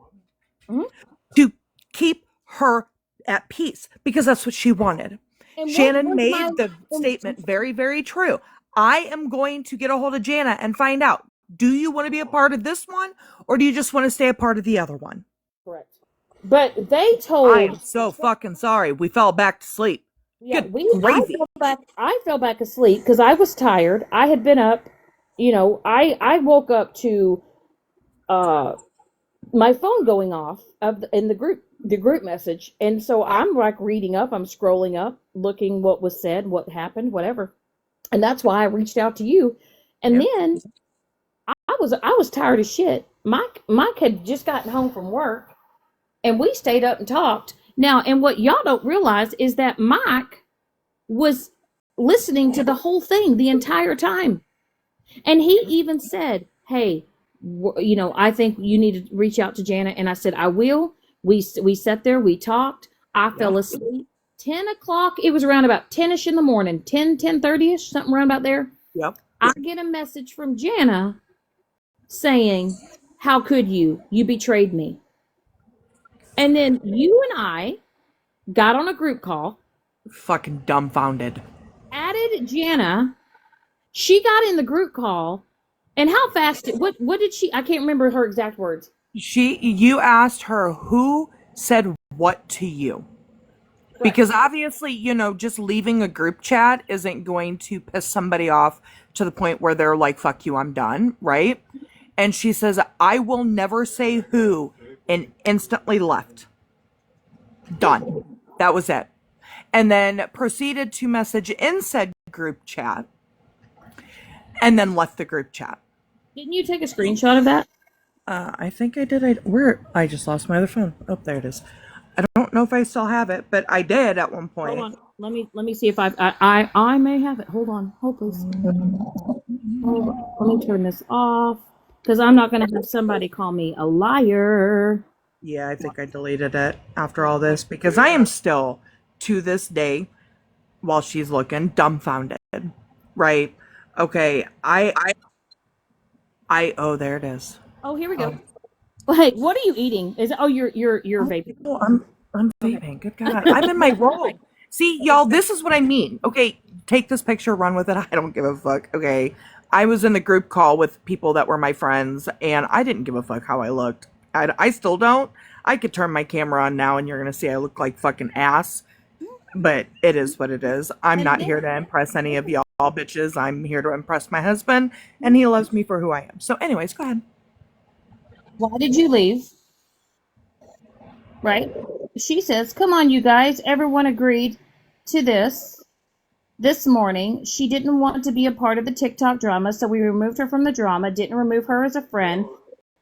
to keep her at peace because that's what she wanted. And Shannon made the statement very, very true. I am going to get a hold of Jana and find out, do you want to be a part of this one or do you just want to stay a part of the other one? Correct. But they told. I am so fucking sorry. We fell back to sleep. Yeah, Good gravy. I fell back asleep because I was tired. I had been up. I woke up to my phone going off in the group message, and so I'm like reading up. I'm scrolling up, looking what was said, what happened, whatever, and that's why I reached out to you. And then I was tired as shit. Mike had just gotten home from work. And we stayed up and talked. Now, and what y'all don't realize is that Mike was listening to the whole thing the entire time. And he even said, hey, I think you need to reach out to Jana. And I said, I will. We sat there, we talked. I fell asleep. 10 o'clock, it was around about 10-ish in the morning, 10:30-ish, something around about there. Yep. I get a message from Jana saying, how could you? You betrayed me. And then you and I got on a group call. Fucking dumbfounded. Added Jana. She got in the group call. And how fast, what did she, I can't remember her exact words. You asked her who said what to you. Right. Because obviously, just leaving a group chat isn't going to piss somebody off to the point where they're like, fuck you, I'm done, right? And she says, I will never say who, and instantly left. Done. That was it. And then proceeded to message in said group chat and then left the group chat. Didn't you take a screenshot of that? I think I did. I just lost my other phone. Oh, there it is. I don't know if I still have it, but I did at one Hold point. on. Let me see if I may have it. Hold on. Hold please. Hold on. Let me turn this off because I'm not gonna have somebody call me a liar. Yeah, I think I deleted it after all this because I am still, to this day, while she's looking, dumbfounded. Right? Okay. Oh, there it is. Oh, here we go. Oh, Hey, what are you eating? Is it, oh, you're vaping. oh, I'm Okay. vaping. Good God. I'm in my role. See, y'all, this is what I mean. Okay, take this picture, run with it. I don't give a fuck. Okay. I was in the group call with people that were my friends, and I didn't give a fuck how I looked. I still don't. I could turn my camera on now, and you're going to see I look like fucking ass. But it is what it is. I'm And not then, here to impress any of y'all bitches. I'm here to impress my husband, and he loves me for who I am. So, anyways, go ahead. why did you leave? Right? She says, "Come on, you guys. Everyone agreed to this morning. She didn't want to be a part of the TikTok drama, so we removed her from the drama. Didn't remove her as a friend,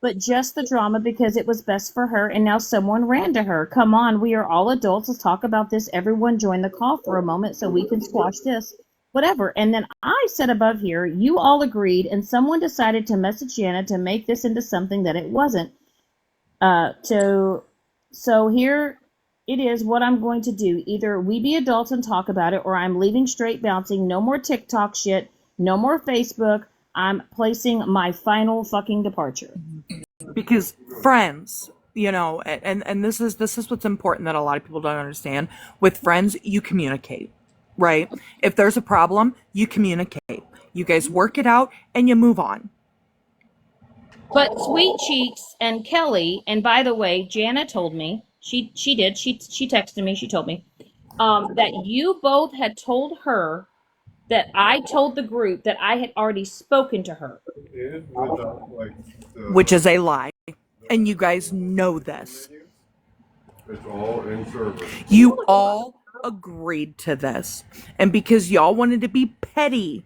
but just the drama because it was best for her. And now someone ran to her. Come on, we are all adults. Let's talk about this. Everyone join the call for a moment so we can squash this." Whatever. And then I said above here, you all agreed, and someone decided to message Jana to make this into something that it wasn't. To so here it is what I'm going to do. Either we be adults and talk about it, or I'm leaving straight bouncing. No more TikTok shit. No more Facebook. I'm placing my final fucking departure. Because friends, and this is what's important that a lot of people don't understand. With friends, you communicate, right? If there's a problem, you communicate. You guys work it out and you move on. But Sweet Cheeks and Kelly, and by the way, Jana told me she texted me. She told me that you both had told her that I told the group that I had already spoken to her. Which is a lie. And you guys know this. It's all in service. You all agreed to this. And because y'all wanted to be petty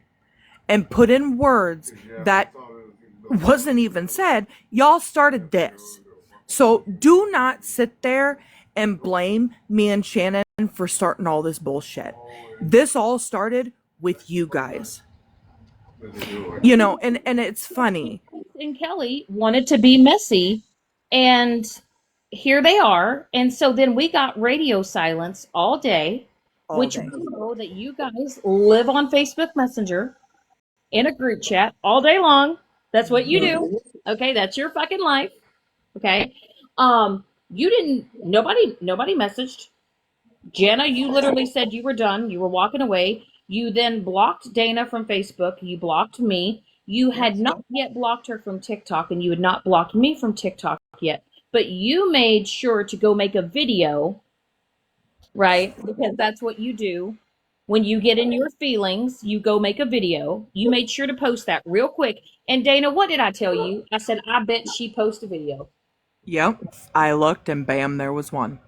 and put in words that wasn't even said, y'all started this. So do not sit there and blame me and Shannon for starting all this bullshit. This all started with you guys. And it's funny. And Kelly wanted to be messy, and here they are. And so then we got radio silence all day, All which day. we know that you guys live on Facebook Messenger in a group chat all day long. That's what you do. Okay, that's your fucking life. Okay. You didn't nobody messaged. Jenna, you literally said you were done. You were walking away. You then blocked Dana from Facebook. You blocked me. You had not yet blocked her from TikTok, and you had not blocked me from TikTok yet. But you made sure to go make a video, right? Because that's what you do. When you get in your feelings, you go make a video. You made sure to post that real quick. And Dana, what did I tell you? I said, I bet she posted a video. Yep. I looked and bam, there was one.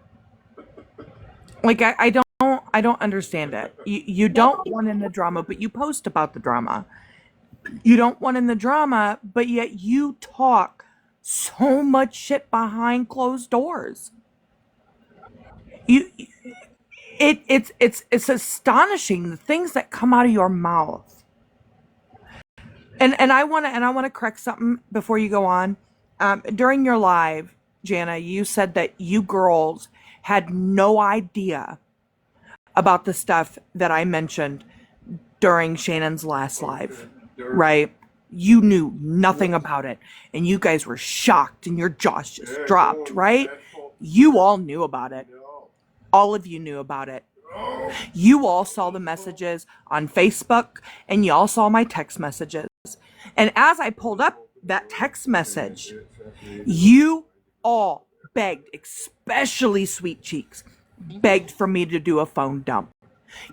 Like I don't understand it. You don't want in the drama, but you post about the drama. You don't want in the drama, but yet you talk so much shit behind closed doors. You it's astonishing the things that come out of your mouth. And I want to correct something before you go on. During your live, Jana, you said that you girls had no idea about the stuff that I mentioned during Shannon's last live, right? You knew nothing about it, and you guys were shocked, and your jaws just dropped, right? You all knew about it. All of you knew about it. You all saw the messages on Facebook, and you all saw my text messages. And as I pulled up that text message, you all begged, especially Sweet Cheeks, begged for me to do a phone dump.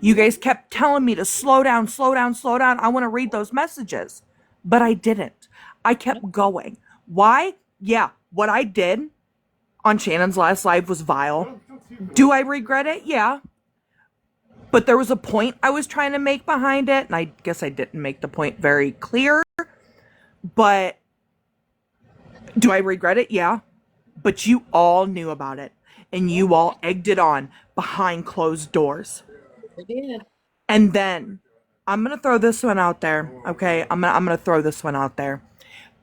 You guys kept telling me to slow down, slow down, slow down. I want to read those messages. But I didn't. I kept going. Why? Yeah, what I did on Shannon's last live was vile. Do I regret it? Yeah. But there was a point I was trying to make behind it, and I guess I didn't make the point very clear. But do I regret it? Yeah. But you all knew about it and you all egged it on behind closed doors. We did. And then I'm going to throw this one out there. Okay. I'm going to throw this one out there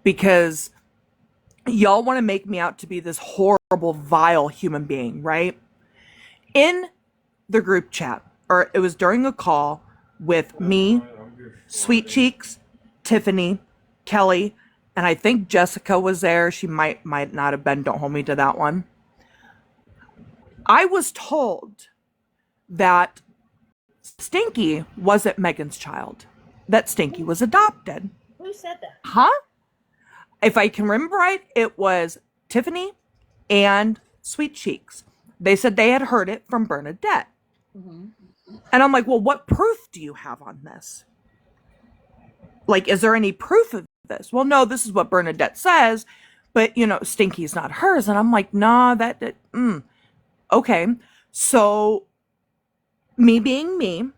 because y'all want to make me out to be this horrible, vile human being, right? In the group chat, or it was during a call with me, Sweet Cheeks, Tiffany, Kelly, and I think Jessica was there. She might not have been. Don't hold me to that one. I was told that Stinky wasn't Megan's child. That Stinky was adopted. Who said that? Huh? If I can remember right, it was Tiffany and Sweet Cheeks. They said they had heard it from Bernadette. Mm-hmm. And I'm like, well, what proof do you have on this? Like, is there any proof of this? Well, no, this is what Bernadette says, but Stinky's not hers. And I'm like, nah, okay. So me being me,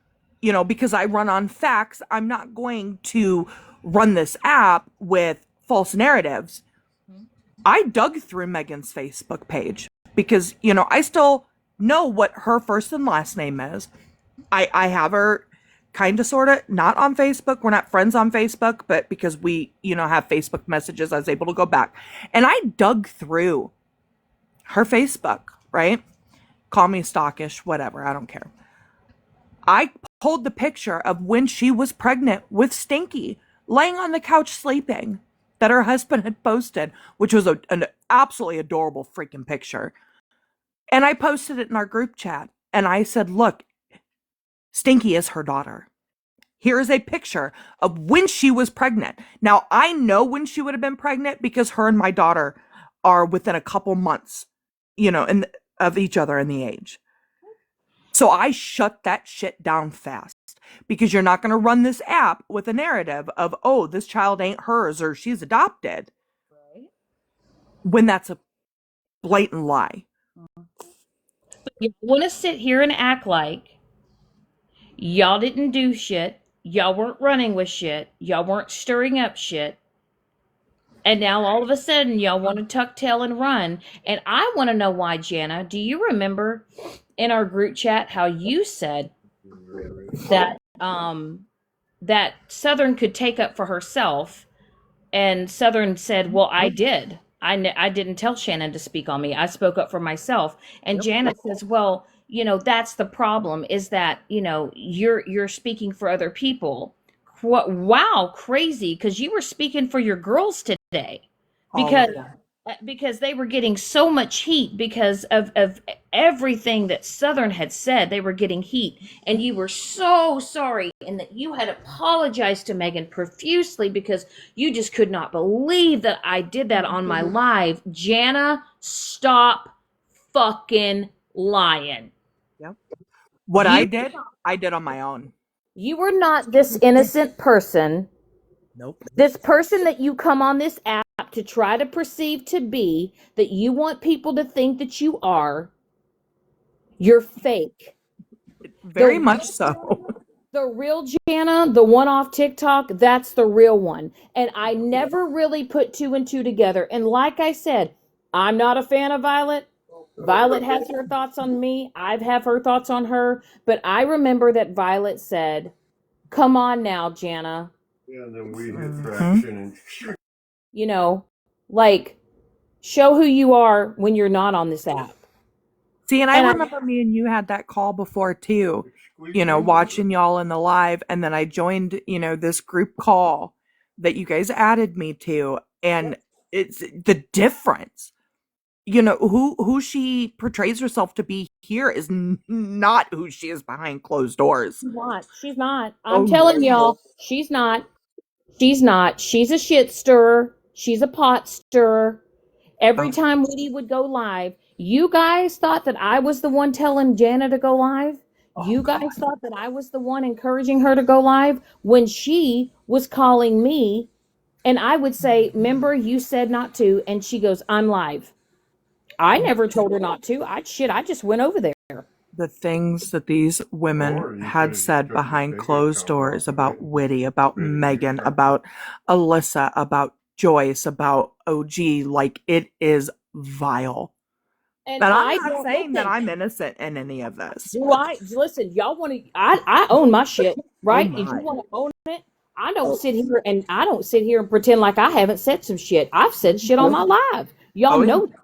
because I run on facts, I'm not going to run this app with false narratives. I dug through Megan's Facebook page because, I still know what her first and last name is. I have her kind of, sort of, not on Facebook. We're not friends on Facebook, but because we, have Facebook messages, I was able to go back. And I dug through her Facebook, right? Call me stockish, whatever. I don't care. I pulled the picture of when she was pregnant with Stinky, laying on the couch sleeping, that her husband had posted, which was an absolutely adorable freaking picture. And I posted it in our group chat. And I said, look, Stinky is her daughter. Here is a picture of when she was pregnant. Now, I know when she would have been pregnant because her and my daughter are within a couple months, of each other in the age. So I shut that shit down fast because you're not going to run this app with a narrative of, oh, this child ain't hers or she's adopted. Right. When that's a blatant lie. You want to sit here and act like y'all didn't do shit. Y'all weren't running with shit. Y'all weren't stirring up shit. And now all of a sudden y'all want to tuck tail and run. And I want to know why, Jana. Do you remember in our group chat how you said that that Southern could take up for herself, and Southern said, "Well, I did. I didn't tell Shannon to speak on me. I spoke up for myself." And Janet says, "Well, that's the problem, is that, you're speaking for other people." What? Wow, crazy, because you were speaking for your girls today, All of because them. because they were getting so much heat because of everything that Southern had said. They were getting heat, and you were so sorry, and that you had apologized to Megan profusely because you just could not believe that I did that on my live. Jana, stop fucking lying. Yep. What You I did on my own. you were not this innocent person, Nope. this person that you come on this app to try to perceive to be, that you want people to think that you are. You're fake. Very The much so. the real Jana, the one off TikTok, that's the real one. And I never really put two and two together. And like I said, I'm not a fan of Violet. Violet has her thoughts on me. I have her thoughts on her. But I remember that Violet said, "Come on now, Jana. Yeah, and then we hit Mhm. traction and You know, like, show who you are when you're not on this app." See, and I And I, remember me and you had that call before too, squeeze watching y'all in the live. And then I joined, this group call that you guys added me to. And it's the difference. Who she portrays herself to be here is not who she is behind closed doors. she's not. She's not. I'm Oh, telling no. y'all, she's not. She's not. She's a shit stirrer. She's a pot stirrer. Every Oh, time Woody would go live, you guys thought that I was the one telling Jana to go live. oh You God. guys thought that I was the one encouraging her to go live when she was calling me, and I would say, "Remember, you said not to," and she goes, "I'm live." I never told her not to. I just went over there. the things that these women had said behind closed doors about Whitty, about Megan, about Alyssa, about Joyce, about OG, like it is vile. And And I'm I not don't saying that listen. I'm innocent in any of this. Do I listen? Y'all want to? I own my shit, Oh right? If you my. want to own it, I don't sit here and pretend like I haven't said some shit. I've said shit on my live. Y'all Oh yeah. know that.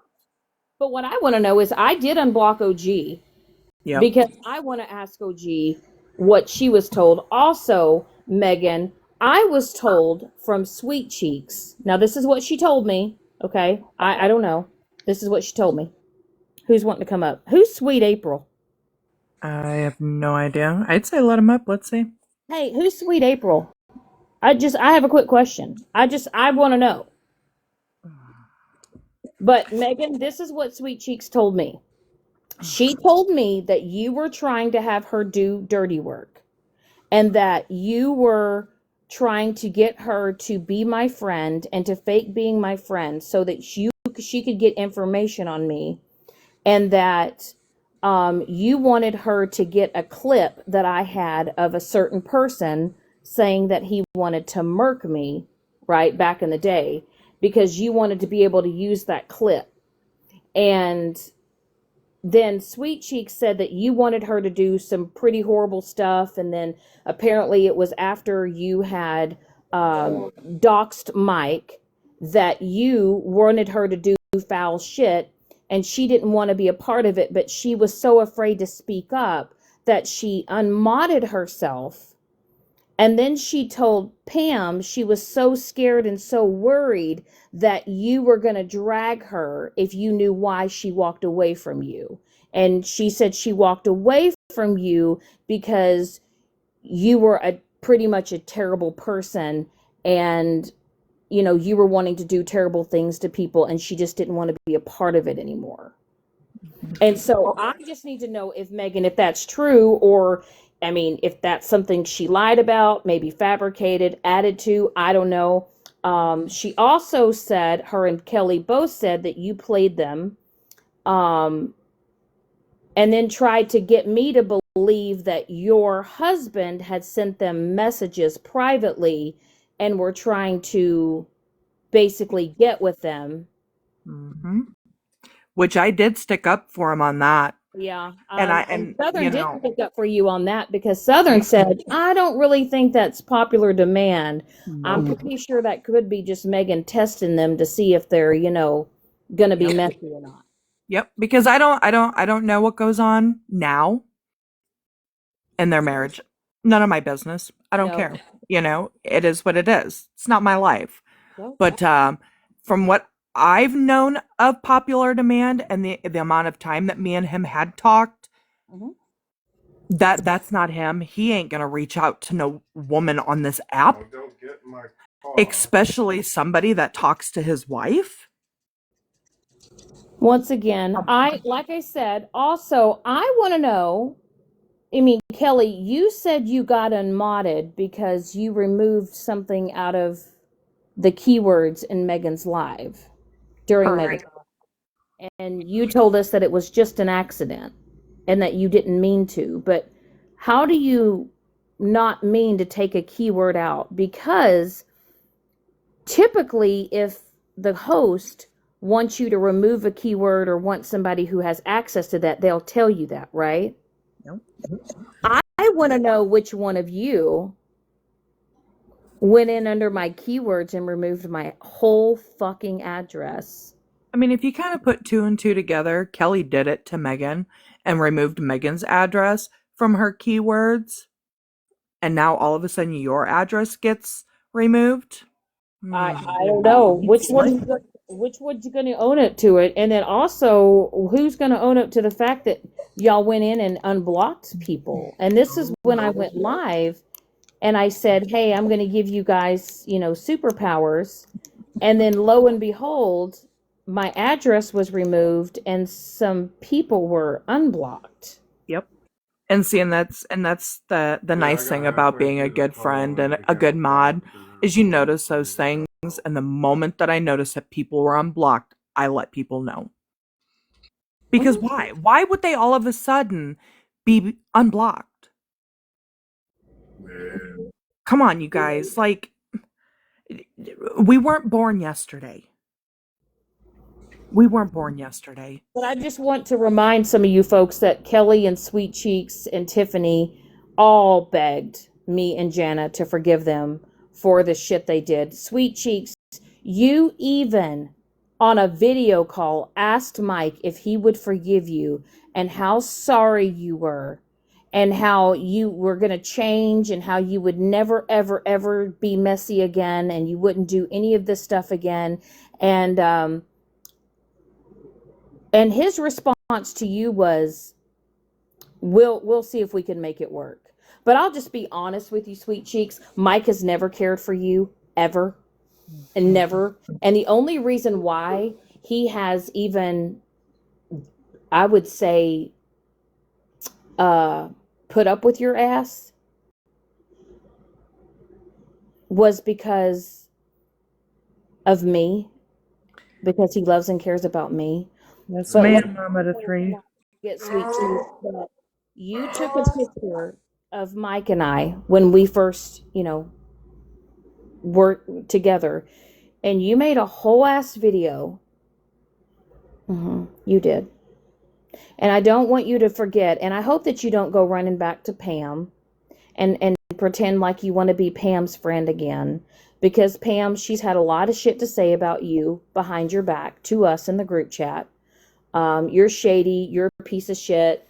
But what I want to know is I did unblock OG Yep. because I want to ask OG what she was told. Also, Megan, I was told from Sweet Cheeks. Now, this is what she told me. Okay, I don't know. This is what she told me. Who's wanting to come up? Who's Sweet April? I have no idea. I'd say let him up. Let's see. Hey, who's Sweet April? I have a quick question. I want to know. But Megan, this is what Sweet Cheeks told me. She told me that you were trying to have her do dirty work and that you were trying to get her to be my friend and to fake being my friend so that she could get information on me, and that you wanted her to get a clip that I had of a certain person saying that he wanted to murk me, right, back in the day, because you wanted to be able to use that clip. And then Sweet Cheeks said that you wanted her to do some pretty horrible stuff. And then apparently it was after you had doxed Mike that you wanted her to do foul shit. And she didn't want to be a part of it, but she was so afraid to speak up that she unmodded herself. And then she told Pam she was so scared and so worried that you were going to drag her if you knew why she walked away from you. And she said she walked away from you because you were pretty much a terrible person, and you were wanting to do terrible things to people, and she just didn't want to be a part of it anymore. And so I just need to know if Megan, if that's true, or I mean, if that's something she lied about, maybe fabricated, added to, I don't know. She also said, her and Kelly both said that you played them, um, and then tried to get me to believe that your husband had sent them messages privately and were trying to basically get with them. Mm-hmm. Which I did stick up for him on that. Yeah. And And Southern didn't pick up for you on that because Southern said, I don't really think that's popular demand. I'm nope. pretty sure that could be just Megan testing them to see if they're, gonna be messy or not. Yep. Because I don't know what goes on now in their marriage. None of my business. I don't No. care. It is what it is. It's not my life. No. But from what I've known of popular demand and the amount of time that me and him had talked, Mhm. that's not him. He ain't gonna reach out to no woman on this app, I'll go get my car. especially somebody that talks to his wife. Once again, like I said, also, I want to know. I mean, Kelly, you said you got unmodded because you removed something out of the keywords in Megan's live during Megan's, and you told us that it was just an accident and that you didn't mean to. But how do you not mean to take a keyword out? Because typically, if the host wants you to remove a keyword or wants somebody who has access to that, they'll tell you that, right? Nope. I want to know which one of you went in under my keywords and removed my whole fucking address. I mean, if you kind of put two and two together, Kelly did it to Megan and removed Megan's address from her keywords, and now all of a sudden your address gets removed. I don't know which one's going to own it to it, and then also who's going to own up to the fact that y'all went in and unblocked people. And this is when I went live and I said, "Hey, I'm going to give you guys, superpowers," and then lo and behold, my address was removed and some people were unblocked. Yep. And see, and that's the nice thing about being a good friend and a good mod is you notice those things, and the moment that I notice that people were unblocked, I let people know. Because why? Why would they all of a sudden be unblocked. Man. Come on, you guys. Like, we weren't born yesterday. We weren't born yesterday. But I just want to remind some of you folks that Kelly and Sweet Cheeks and Tiffany all begged me and Jana to forgive them for the shit they did. Sweet Cheeks, you even on a video call asked Mike if he would forgive you and how sorry you were and how you were going to change and how you would never, ever, ever be messy again and you wouldn't do any of this stuff again. And his response to you was, we'll see if we can make it work. But I'll just be honest with you, Sweet Cheeks. Mike has never cared for you, ever. And never. And the only reason why he has even, I would say, put up with your ass was because of me. Because he loves and cares about me. Yes, But ma'am, Mama to three. get Sweet Cheeks, but you took a picture of Mike and I when we first, worked together, and you made a whole ass video. You did. And I don't want you to forget, and I hope that you don't go running back to Pam and pretend like you want to be Pam's friend again. Because Pam, she's had a lot of shit to say about you behind your back to us in the group chat. You're shady, you're a piece of shit.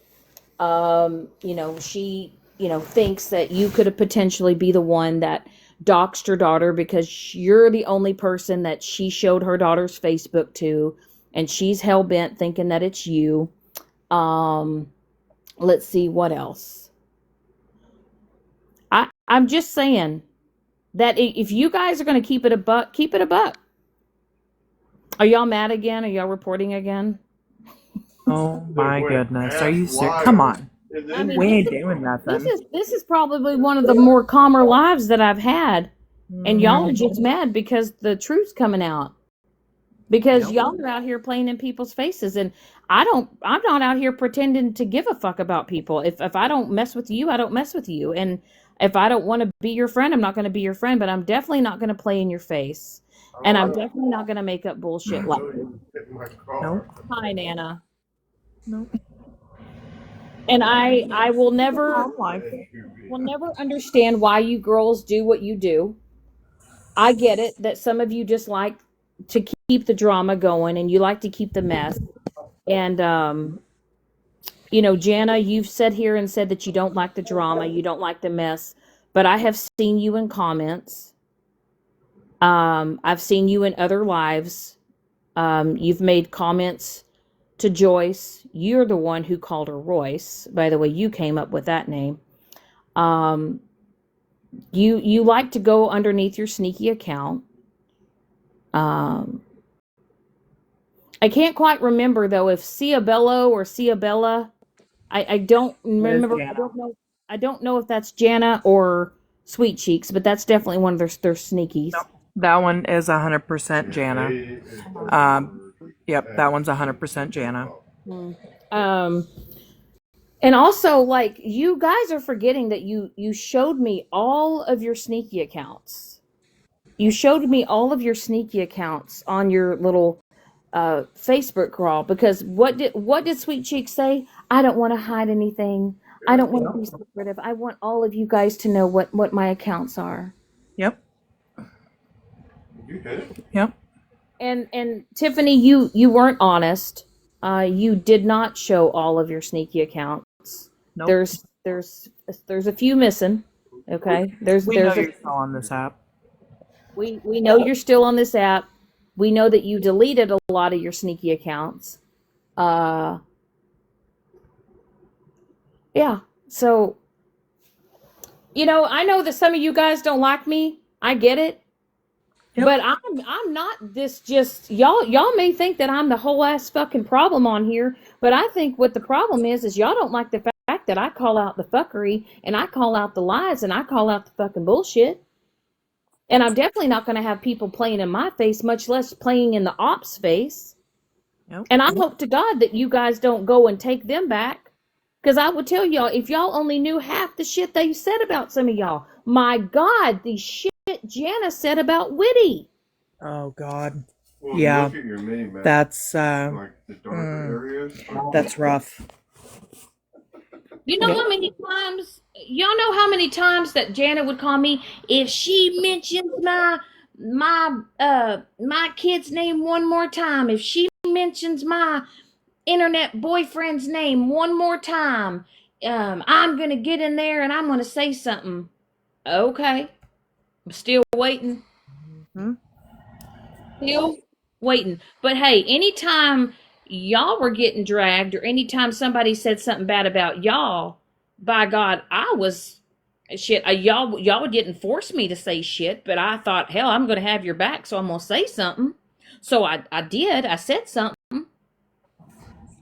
She, thinks that you could have potentially be the one that doxed her daughter because you're the only person that she showed her daughter's Facebook to, and she's hell bent thinking that it's you. Let's see what else. I'm just saying that if you guys are going to keep it a buck, keep it a buck. Are y'all mad again? Are y'all reporting again? Oh my goodness. Are you serious? Wild. Come on. I mean, We ain't doing nothing. This is probably one of the more calmer lives that I've had. And y'all are just mad because the truth's coming out. Because y'all are out here playing in people's faces, and I'm not out here pretending to give a fuck about people. If I don't mess with you, I don't mess with you. And if I don't want to be your friend, I'm not going to be your friend, but I'm definitely not going to play in your face. And I'm definitely not going to make up bullshit like that. Nope. Hi, Nana. Nope. And I will never Calm life. understand why you girls do what you do. I get it that some of you just like to keep the drama going and you like to keep the mess. And Jana, you've sat here and said that you don't like the drama, you don't like the mess, but I have seen you in comments. I've seen you in other lives. You've made comments to Joyce. You're the one who called her Royce. By the way, you came up with that name. You like to go underneath your sneaky account. I can't quite remember though if Ciabello or Ciabella. I don't remember. I don't know if that's Jana or Sweet Cheeks, but that's definitely one of their sneakies. Nope. That one is 100% Jana. Yep, that one's 100% Jana. And also, like, you guys are forgetting that you showed me all of your sneaky accounts. You showed me all of your sneaky accounts on your little Facebook crawl, because what did Sweet Cheeks say? I don't want to hide anything. I don't want to be secretive. I want all of you guys to know what my accounts are. Yep. You did? Yep. And Tiffany, you weren't honest. You did not show all of your sneaky accounts. Nope. There's a few missing. Okay. We know you're still on this app. We know you're still on this app. We know that you deleted a lot of your sneaky accounts. Yeah. So, I know that some of you guys don't like me. I get it. Yep. But I'm not this just y'all may think that I'm the whole ass fucking problem on here, but I think what the problem is y'all don't like the fact that I call out the fuckery and I call out the lies and I call out the fucking bullshit. And I'm definitely not going to have people playing in my face, much less playing in the ops face. Yep. And I hope to God that you guys don't go and take them back Because I would tell y'all, if y'all only knew half the shit they said about some of y'all, my God, the shit Jana said about Whitty. Oh God. Well, Yeah. look at your mini map. That's Like the darker areas. that's rough. You know how many times, y'all know how many times that Jana would call me if she mentions my kid's name one more time, if she mentions my internet boyfriend's name one more time, I'm gonna get in there and I'm gonna say something. Okay, I'm still waiting. Hmm? Still waiting. But hey, anytime y'all were getting dragged or anytime somebody said something bad about y'all, by God, I was shit. Y'all didn't force me to say shit, but I thought, hell, I'm gonna have your back, so I'm gonna say something. So I did. I said something.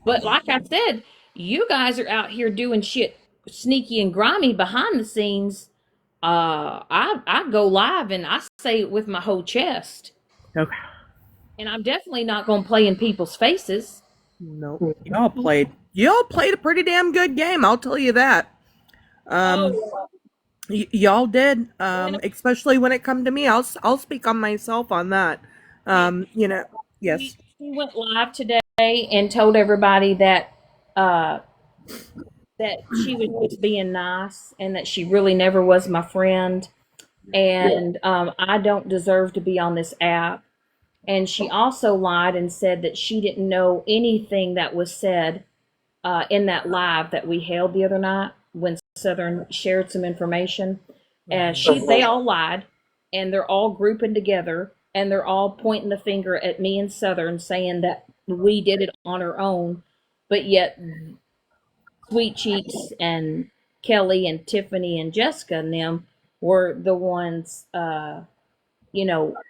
But like I said, you guys are out here doing shit sneaky and grimy behind the scenes. I go live and I say it with my whole chest. Okay. And I'm definitely not going to play in people's faces. Nope. Y'all played a pretty damn good game, I'll tell you that. Um Oh, y'all did. Jana, Especially when it come to me. I'll speak on myself on that. she, You know, she, yes. she went live today and told everybody uh, that she was just being nice and that she really never was my friend. And I don't deserve to be on this app. And she also lied and said that she didn't know anything that was said in that live that we held the other night when Southern shared some information. They all lied, and they're all grouping together, and they're all pointing the finger at me and Southern, saying that we did it on our own, but yet Sweet Cheeks and Kelly and Tiffany and Jessica and them were the ones.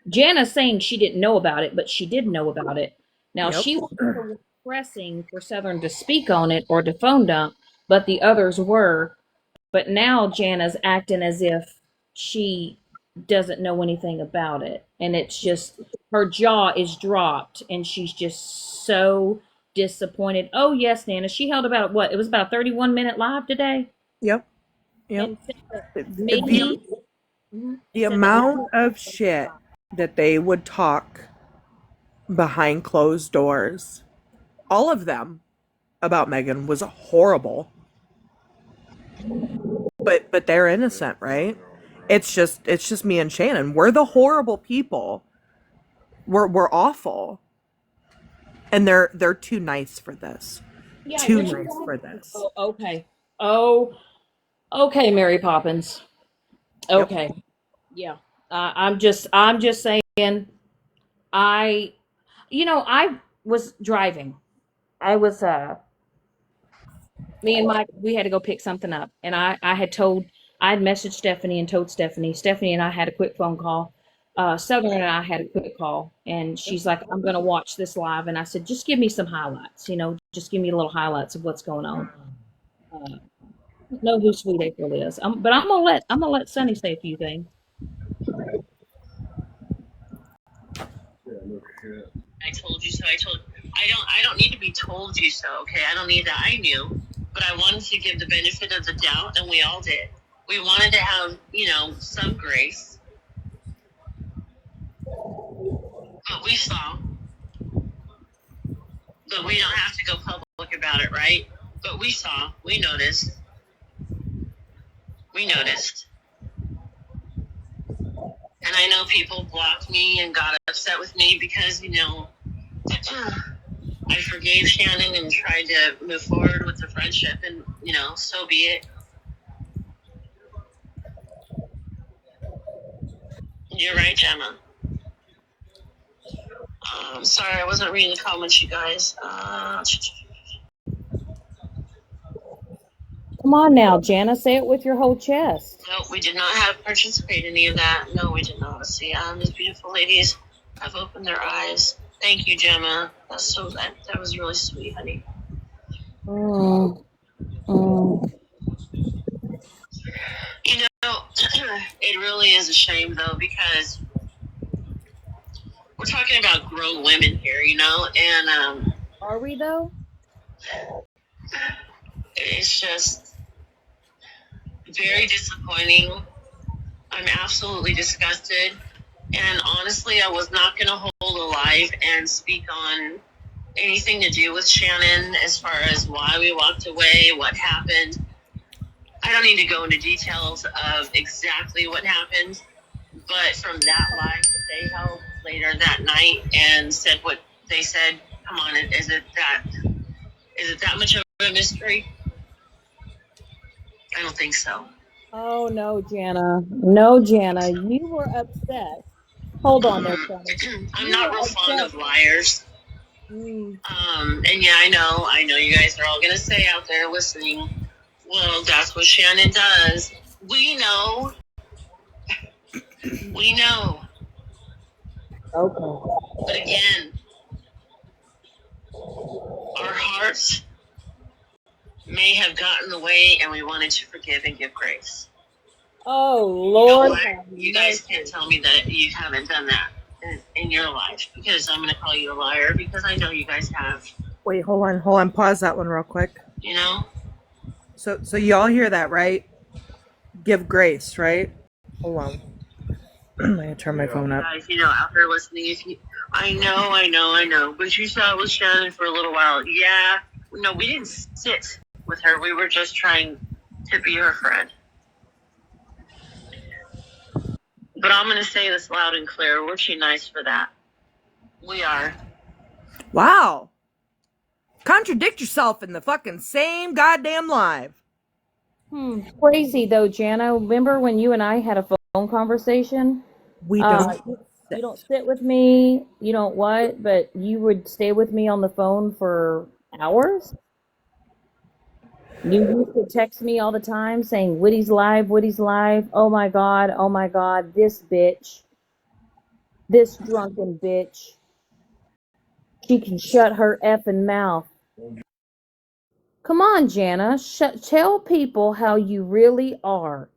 Jana's saying she didn't know about it, but she did know about it. Now, Yep. she wasn't the one pressing for Southern to speak on it or to phone dump, but the others were. But now Jana's acting as if she doesn't know anything about it. And it's just her jaw is dropped and she's just so disappointed. Oh, yes, Nana. She held about what? It was about a 31-minute live today. Yep. Yep. And said that The maybe, and the said that amount maybe, of shit that they would talk behind closed doors, all of them about Megan was horrible. But they're innocent, right? It's just me and Shannon. We're the horrible people. We're awful. And they're too nice for this. yeah, Too you're nice too for nice. this. Oh, okay. Oh, okay, Mary Poppins. Yep. Okay. Yeah. I'm just saying, I, I was driving. I was, me and Mike, we had to go pick something up. And I had messaged Stephanie and told Stephanie and I had a quick phone call. Southern and I had a quick call. And she's like, I'm going to watch this live. And I said, just give me some highlights, just give me little highlights of what's going on. Uh, know who Sweet April is. But I'm gonna let Sunny say a few things. Yeah, no shit. I told you so. I don't need to be told you so, okay? I don't need that. I knew. But I wanted to give the benefit of the doubt, and we all did. We wanted to have, some grace. But we saw. But we don't have to go public about it, right? But we saw. We noticed. We noticed. And I know people blocked me and got upset with me because, I forgave Shannon and tried to move forward with the friendship, and, so be it. You're right, Gemma. Sorry, I wasn't reading the comments, you guys. Come on now, Jana, say it with your whole chest. No, we did not have participate in any of that. No, we did not. See, these beautiful ladies have opened their eyes. Thank you, Gemma. That was really sweet, honey. Mm, mm. It really is a shame though, because we're talking about grown women here, and Are we though? It's just very disappointing. I'm absolutely disgusted. And honestly, I was not going to hold a live and speak on anything to do with Shannon as far as why we walked away, what happened. I don't need to go into details of exactly what happened, but from that live that they held later that night and said what they said, come on, is it that much of a mystery? I don't think so. Oh no, Jana. No, Jana. You were upset. Hold on there, Shannon. I'm You not were real fond upset. of liars. And yeah, I know you guys are all gonna say out there listening, well, that's what Shannon does. We know. We know. Okay. But again, our hearts may have gotten in the way and we wanted to forgive and give grace. Oh You know Lord. what? You guys can't tell me that you haven't done that in your life, because I'm going to call you a liar, because I know you guys have. Wait, hold on. Pause that one real quick. You know? So y'all hear that, right? Give grace, right? Hold on. I'm gonna turn my phone up. Guys, out there listening, I know, but you saw it with Shannon for a little while. Yeah. No, we didn't sit with her. We were just trying to be her friend. But I'm going to say this loud and clear. We're too nice for that. We are. Wow. Contradict yourself in the fucking same goddamn live. Crazy though, Jana. Remember when you and I had a phone conversation? We don't. You don't sit with me. You don't what? But you would stay with me on the phone for hours. You used to text me all the time saying, Woody's live, Woody's live. Oh my God, this bitch. This drunken bitch. She can shut her effing mouth. Come on, Jana. Tell people how you really are.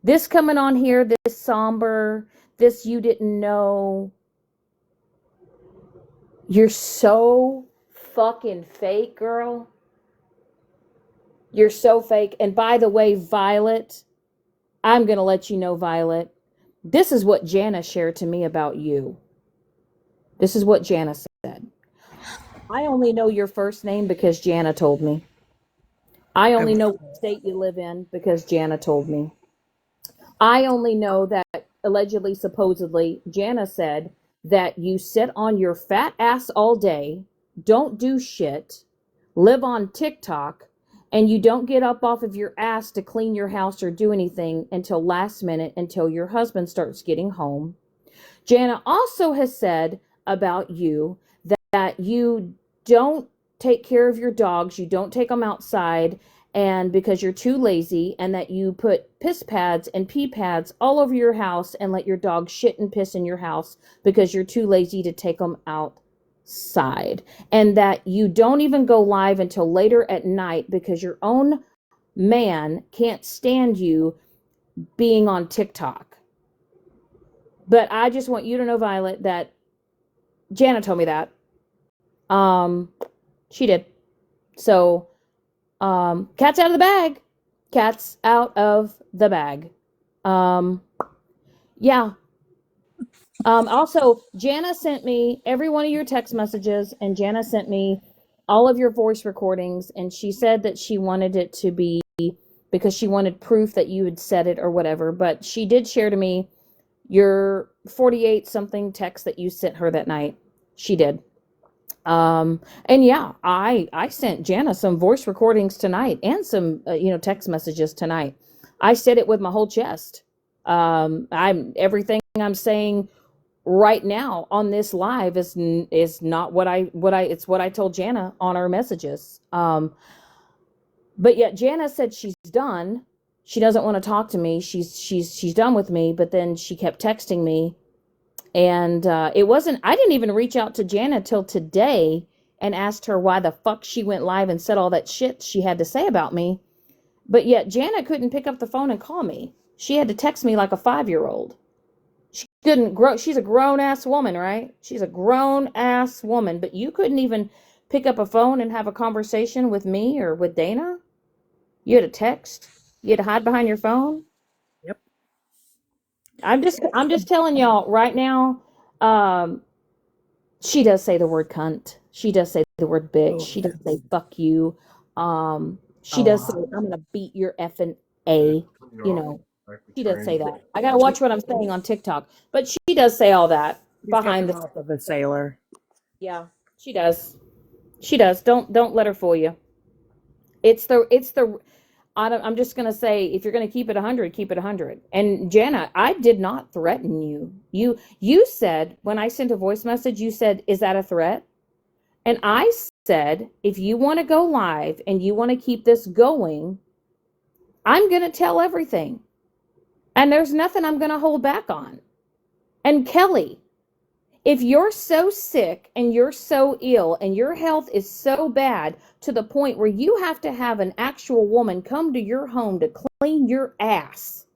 This coming on here, this somber, this you didn't know. You're so fucking fake, girl. You're so fake. And by the way, Violet, I'm going to let you know, Violet, this is what Jana shared to me about you. This is what Jana said. I only know your first name because Jana told me. I only know what state you live in because Jana told me. I only know that allegedly, supposedly, Jana said that you sit on your fat ass all day, don't do shit, live on TikTok, and you don't get up off of your ass to clean your house or do anything until last minute, until your husband starts getting home. Jana also has said about you that you don't take care of your dogs, you don't take them outside, and because you're too lazy, and that you put piss pads and pee pads all over your house and let your dog shit and piss in your house because you're too lazy to take them outside, and that you don't even go live until later at night because your own man can't stand you being on TikTok. But I just want you to know, Violet, that Jana told me that. She did. So, cat's out of the bag. Cat's out of the bag. Yeah. Also, Jana sent me every one of your text messages, and Jana sent me all of your voice recordings, and she said that she wanted it to be because she wanted proof that you had said it or whatever. But she did share to me your 48 something text that you sent her that night. She did. And yeah, I sent Jana some voice recordings tonight and some text messages tonight. I said it with my whole chest. Everything I'm saying right now on this live is not what I it's what I told Jana on our messages. But yet Jana said she's done. She doesn't want to talk to me. She's done with me, but then she kept texting me. And I didn't even reach out to Jana till today and asked her why the fuck she went live and said all that shit she had to say about me. But yet Jana couldn't pick up the phone and call me. She had to text me like a 5-year-old. She couldn't grow. She's a grown ass woman, right? She's a grown ass woman. But you couldn't even pick up a phone and have a conversation with me or with Dana? You had to text. You had to hide behind your phone. Yep. I'm just telling y'all right now. Um, she does say the word cunt. She does say the word bitch. Oh, She does say fuck you. a She does say lot. I'm gonna beat your effing Yeah, a. pretty You awesome. know, Like the she does say train. that. I gotta watch what I'm saying on TikTok, but she does say all that She's got the behind the. mouth of a sailor. Yeah, she does. She does. Don't let her fool you. It's the I'm just going to say, if you're going to keep it 100, keep it 100. And Jana, I did not threaten you. You said, when I sent a voice message, you said, is that a threat? And I said, if you want to go live and you want to keep this going, I'm going to tell everything. And there's nothing I'm going to hold back on. And Kelly, if you're so sick and you're so ill and your health is so bad to the point where you have to have an actual woman come to your home to clean your ass,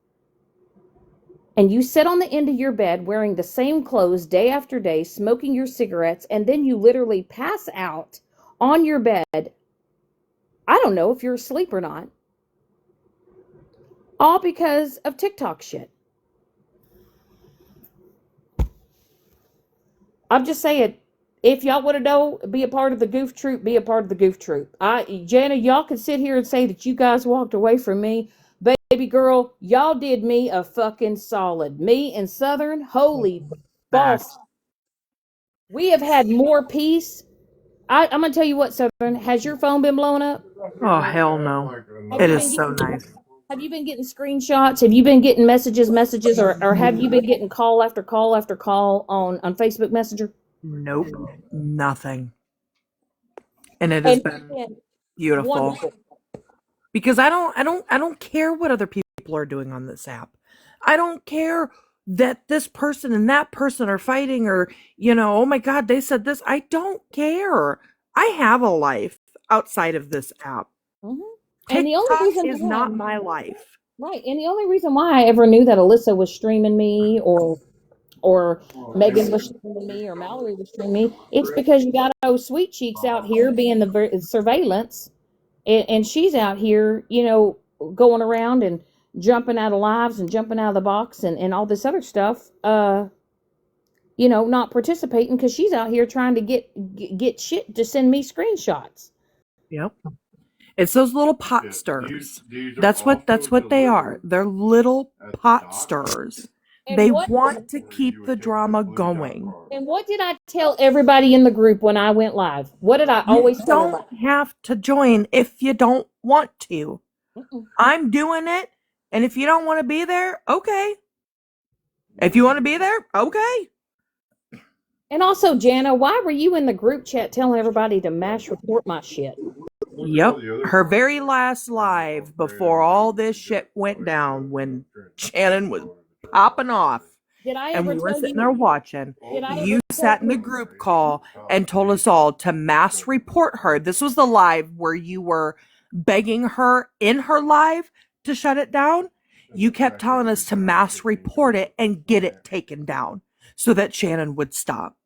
and you sit on the end of your bed wearing the same clothes day after day, smoking your cigarettes, and then you literally pass out on your bed, I don't know if you're asleep or not, all because of TikTok shit. I'm just saying, if y'all want to know, be a part of the goof troop, be a part of the goof troop. Jana, y'all can sit here and say that you guys walked away from me. Baby girl, y'all did me a fucking solid. Me and Southern, holy Facts. balls. We have had more peace. I'm going to tell you what, Southern, has your phone been blown up? Oh, hell no. Have It you is been so getting, nice. have you been getting screenshots? Have you been getting messages, or have you been getting call after call after call on Facebook Messenger? Nope. Nothing. And it has And been and beautiful. wonderful. Because I don't care what other people are doing on this app. I don't care that this person and that person are fighting, or oh my god, they said this. I don't care. I have a life outside of this app. Hmm. And the only TikTok reason is why, not my life. right? And the only reason why I ever knew that Alyssa was streaming me, or Megan was streaming me, or Mallory was streaming me, it's because you got those sweet cheeks out here being the surveillance, and she's out here, going around and jumping out of lives and jumping out of the box and all this other stuff. Not participating because she's out here trying to get shit to send me screenshots. Yep. It's those little pot Yeah, stirrers. these are That's what they are. delivered They're little at the pot dock. stirrers. And They what want to Or you keep would the take the drama cleaned out going. part. and what did I tell everybody in the group when I went live? What did I You always tell don't everybody? have to join if you don't want to. Mm-mm. I'm doing it, and if you don't want to be there, okay. If you want to be there, okay. And also, Jana, why were you in the group chat telling everybody to mash report my shit? Yep. Her very last live before all this shit went down, when Shannon was popping off Did I and ever we were tell sitting there you? watching, Did I ever you tell sat in the you? group call and told us all to mass report her. This was the live where you were begging her in her live to shut it down. You kept telling us to mass report it and get it taken down so that Shannon would stop.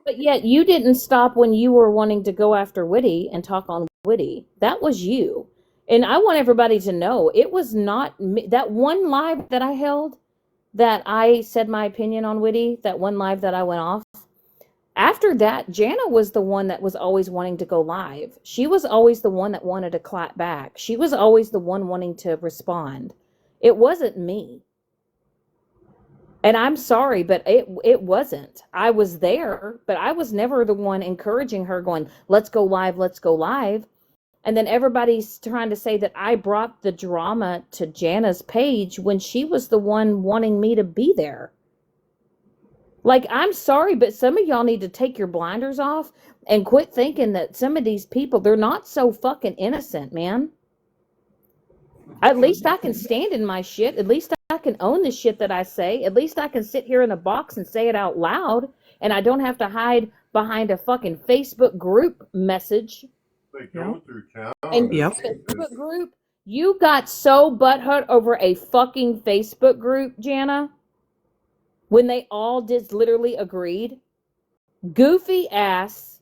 But yet you didn't stop when you were wanting to go after Witty and talk on Witty. That was you. And I want everybody to know it was not me. That one live that I held, that I said my opinion on Witty, that one live that I went off. After that, Jana was the one that was always wanting to go live. She was always the one that wanted to clap back. She was always the one wanting to respond. It wasn't me. And I'm sorry, but it wasn't. I was there, but I was never the one encouraging her going, let's go live, let's go live. And then everybody's trying to say that I brought the drama to Jana's page when she was the one wanting me to be there. Like, I'm sorry, but some of y'all need to take your blinders off and quit thinking that some of these people, they're not so fucking innocent, man. At least I can stand in my shit. At least I can own the shit that I say. At least I can sit here in a box and say it out loud, and I don't have to hide behind a fucking Facebook group message. They go through town. And Yep. Facebook group, you got so butthurt over a fucking Facebook group, Jana, when they all just literally agreed. Goofy ass,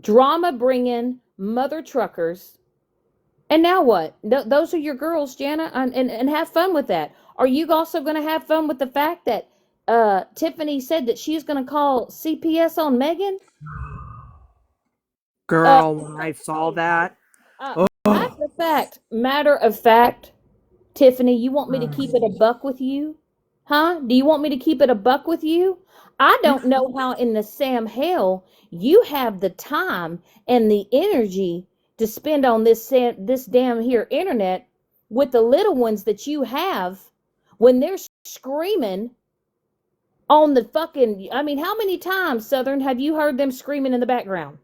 drama bringing mother truckers And now what? Those are your girls, Jana, and have fun with that. Are you also going to have fun with the fact that Tiffany said that she's going to call CPS on Megan? Girl, when I saw that, oh, Matter of fact, Tiffany, you want me to keep it a buck with you? Huh? Do you want me to keep it a buck with you? I don't know how in the Sam hell you have the time and the energy to spend on this damn here internet with the little ones that you have when they're screaming on the fucking. I mean, how many times, Southern, have you heard them screaming in the background?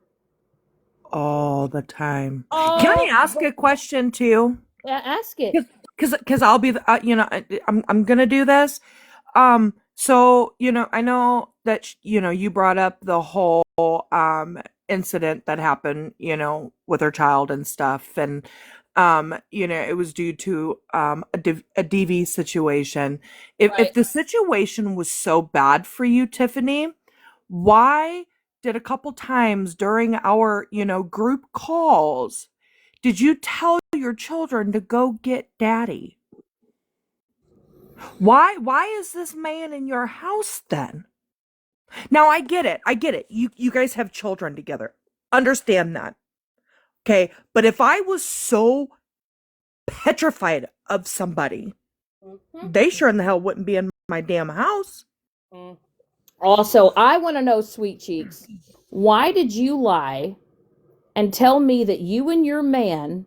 all the time. Can I Oh, ask a question too? ask it. Because I'll be, I'm gonna do this. So, I know that, you brought up the whole, incident that happened, with her child and stuff. And, it was due to, a DV situation. If Right. the situation was so bad for you, Tiffany, why did a couple times during our, group calls, did you tell your children to go get daddy? Why is this man in your house then? Now I get it. I get it. You guys have children together. Understand that. Okay? But if I was so petrified of somebody, they sure in the hell wouldn't be in my damn house. Mhm. Also, I want to know, Sweet Cheeks, why did you lie and tell me that you and your man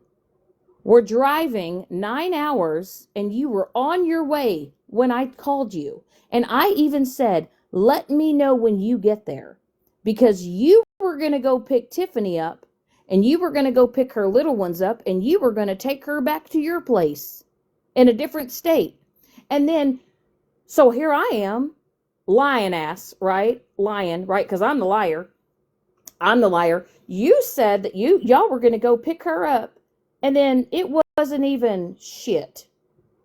were driving 9 hours and you were on your way when I called you? And I even said, let me know when you get there because you were going to go pick Tiffany up and you were going to go pick her little ones up and you were going to take her back to your place in a different state. And then, so here I am, lying ass, right? Lying, right? Because I'm the liar. I'm the liar. You said that y'all were going to go pick her up, and then it wasn't even shit.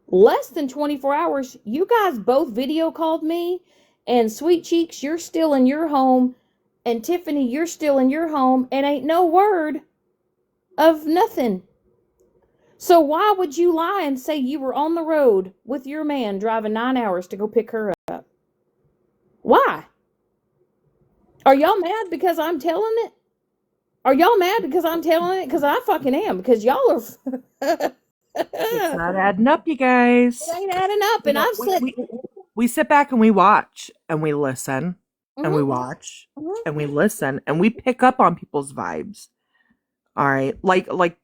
Less than 24 hours, you guys both video called me, and Sweet Cheeks, you're still in your home, and Tiffany, you're still in your home, and ain't no word of nothing. So why would you lie and say you were on the road with your man driving 9 hours to go pick her up? Why? Are y'all mad because I'm telling it? Are y'all mad because I'm telling it? Because I fucking am. Because y'all are. It's It not adding up, you guys. ain't adding up. You And know, I've said. we sit back and we watch and we listen and we Mhm, watch mhm. and we listen and we pick up on people's vibes. All right. Like,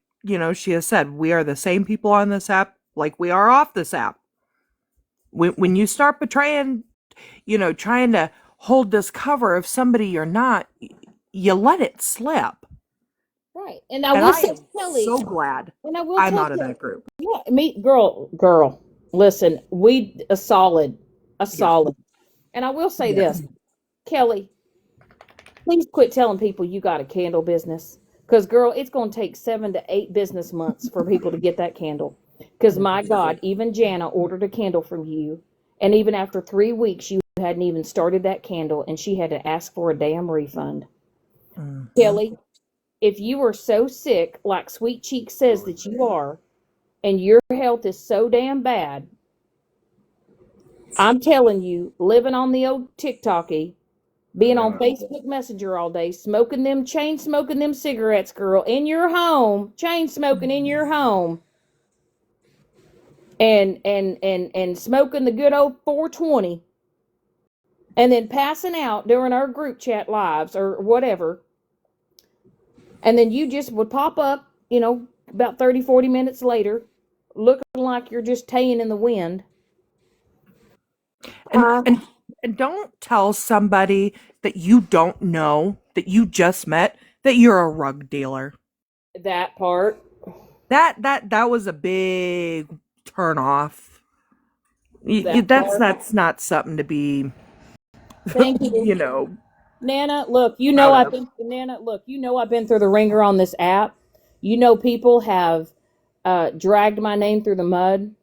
she has said, we are the same people on this app like we are off this app. When you start betraying, trying to hold this cover of somebody you're not, you let it slip. Right. And I And will I say, am Kelly, so glad and I will I'm tell out of Kelly, that group. yeah, girl, listen, a solid, a Yeah. solid. And I will say Yes. this, Kelly, please quit telling people you got a candle business. Because, girl, it's going to take 7 to 8 business months for people to get that candle. Because, my God, even Jana ordered a candle from you. And even after 3 weeks, you hadn't even started that candle. And she had to ask for a damn refund. Mhm. Kelly, if you are so sick, like Sweet Cheek says that you are, and your health is so damn bad, I'm telling you, living on the old TikToky, being on Facebook Messenger all day, chain smoking them cigarettes, girl, in your home, chain smoking in your home, and smoking the good old 420, and then passing out during our group chat lives or whatever, and then you just would pop up, about 30, 40 minutes later, looking like you're just taying in the wind. And, and and don't tell somebody that you don't know, that you just met, that you're a rug dealer. That part. That was a big turn off. That part. That's not something to be, Thank you. you know, Nana, look, proud of. You know I've been through the ringer on this app. You know people have dragged my name through the mud.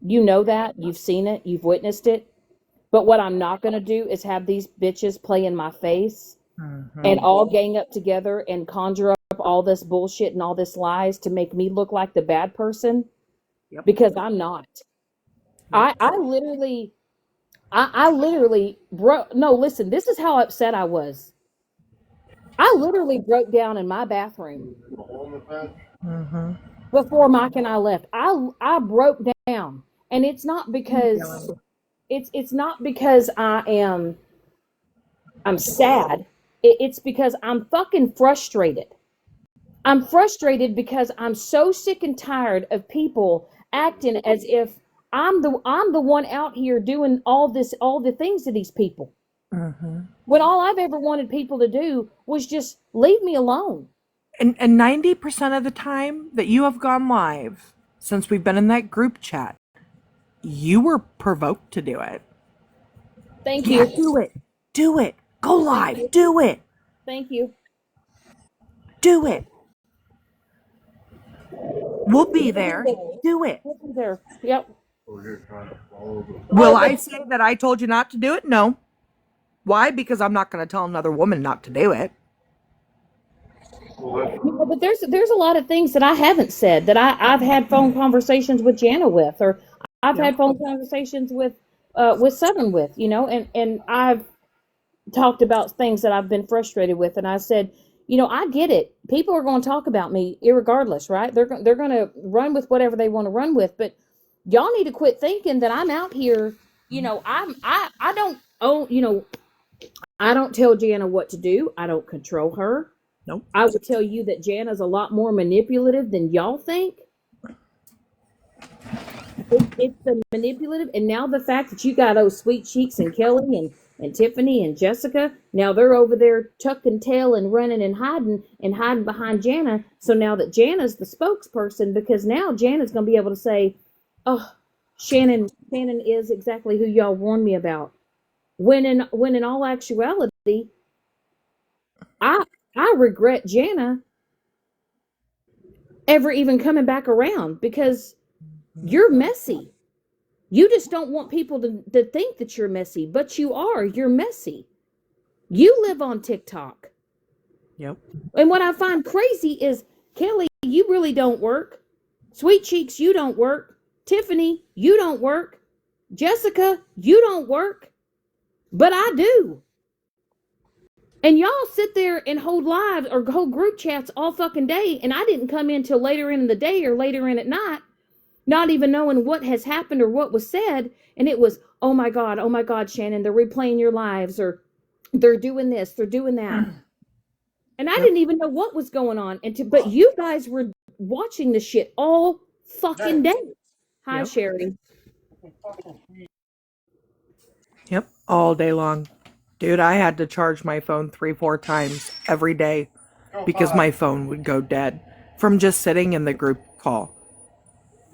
You know that. You've seen it. You've witnessed it. But what I'm not going to do is have these bitches play in my face and Mhm. all gang up together and conjure up all this bullshit and all this lies to make me look like the bad person, Yep. because I'm not. I literally, I literally broke. No, listen, this is how upset I was. I literally broke down in my bathroom Mm-hmm. before Mike and I left. I broke down, and it's not because it's not because I'm sad. It's because I'm fucking frustrated. I'm frustrated because I'm so sick and tired of people acting as if I'm the one out here doing all the things to these people. Mm-hmm. When all I've ever wanted people to do was just leave me alone. And 90% of the time that you have gone live since we've been in that group chat, you were provoked to do it. Thank Yeah, you. do it. Do it. Go Thank live. you. Do it. Thank you. Do it. We'll be there. Do it. There. Yep. We're here trying to follow the. Will I say that I told you not to do it? No. Why? Because I'm not going to tell another woman not to do it. But there's a lot of things that I haven't said that I've had phone conversations with Jana with, or I've had phone conversations with Southern with, and I've talked about things that I've been frustrated with, and I said, I get it. People are going to talk about me irregardless, right? They're going to run with whatever they want to run with, but y'all need to quit thinking that I'm out here. I don't I don't tell Jana what to do. I don't control her. Nope. I would tell you that Jana's a lot more manipulative than y'all think. It's the manipulative, and now the fact that you got those sweet cheeks and Kelly and Tiffany and Jessica, now they're over there tucking tail and running and hiding behind Jana. So now that Jana's the spokesperson, because now Jana's going to be able to say, "Oh, Shannon is exactly who y'all warned me about." When in all actuality, I regret Jana ever even coming back around, because you're messy. You just don't want people to think that you're messy, but you are. You're messy. You live on TikTok. Yep. And what I find crazy is, Kelly, you really don't work. Sweet Cheeks, you don't work. Tiffany, you don't work. Jessica, you don't work. But I do. And y'all sit there and hold lives or hold group chats all fucking day, and I didn't come in till later in the day or later in at night, not even knowing what has happened or what was said, and it was, oh my God, Shannon, they're replaying your lives, or they're doing this, they're doing that. And I didn't even know what was going on. But you guys were watching the shit all fucking day. Hi, Sherry. Yep. All day long. Dude, I had to charge my phone 3-4 times every day because my phone would go dead from just sitting in the group call.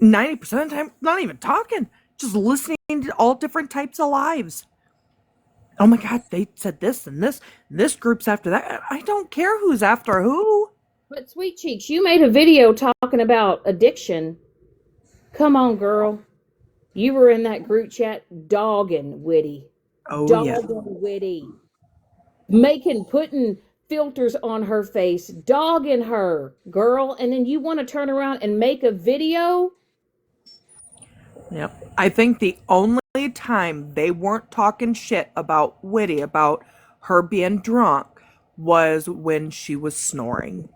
90% of the time, not even talking, just listening to all different types of lives. Oh my God, they said this and this group's after that. I don't care who's after who. But Sweet Cheeks, you made a video talking about addiction. Come on, girl. You were in that group chat dogging Witty. Oh, dogging yeah. Witty. Putting filters on her face, dogging her, girl. And then you want to turn around and make a video? Yep. I think the only time they weren't talking shit about Witty, about her being drunk, was when she was snoring.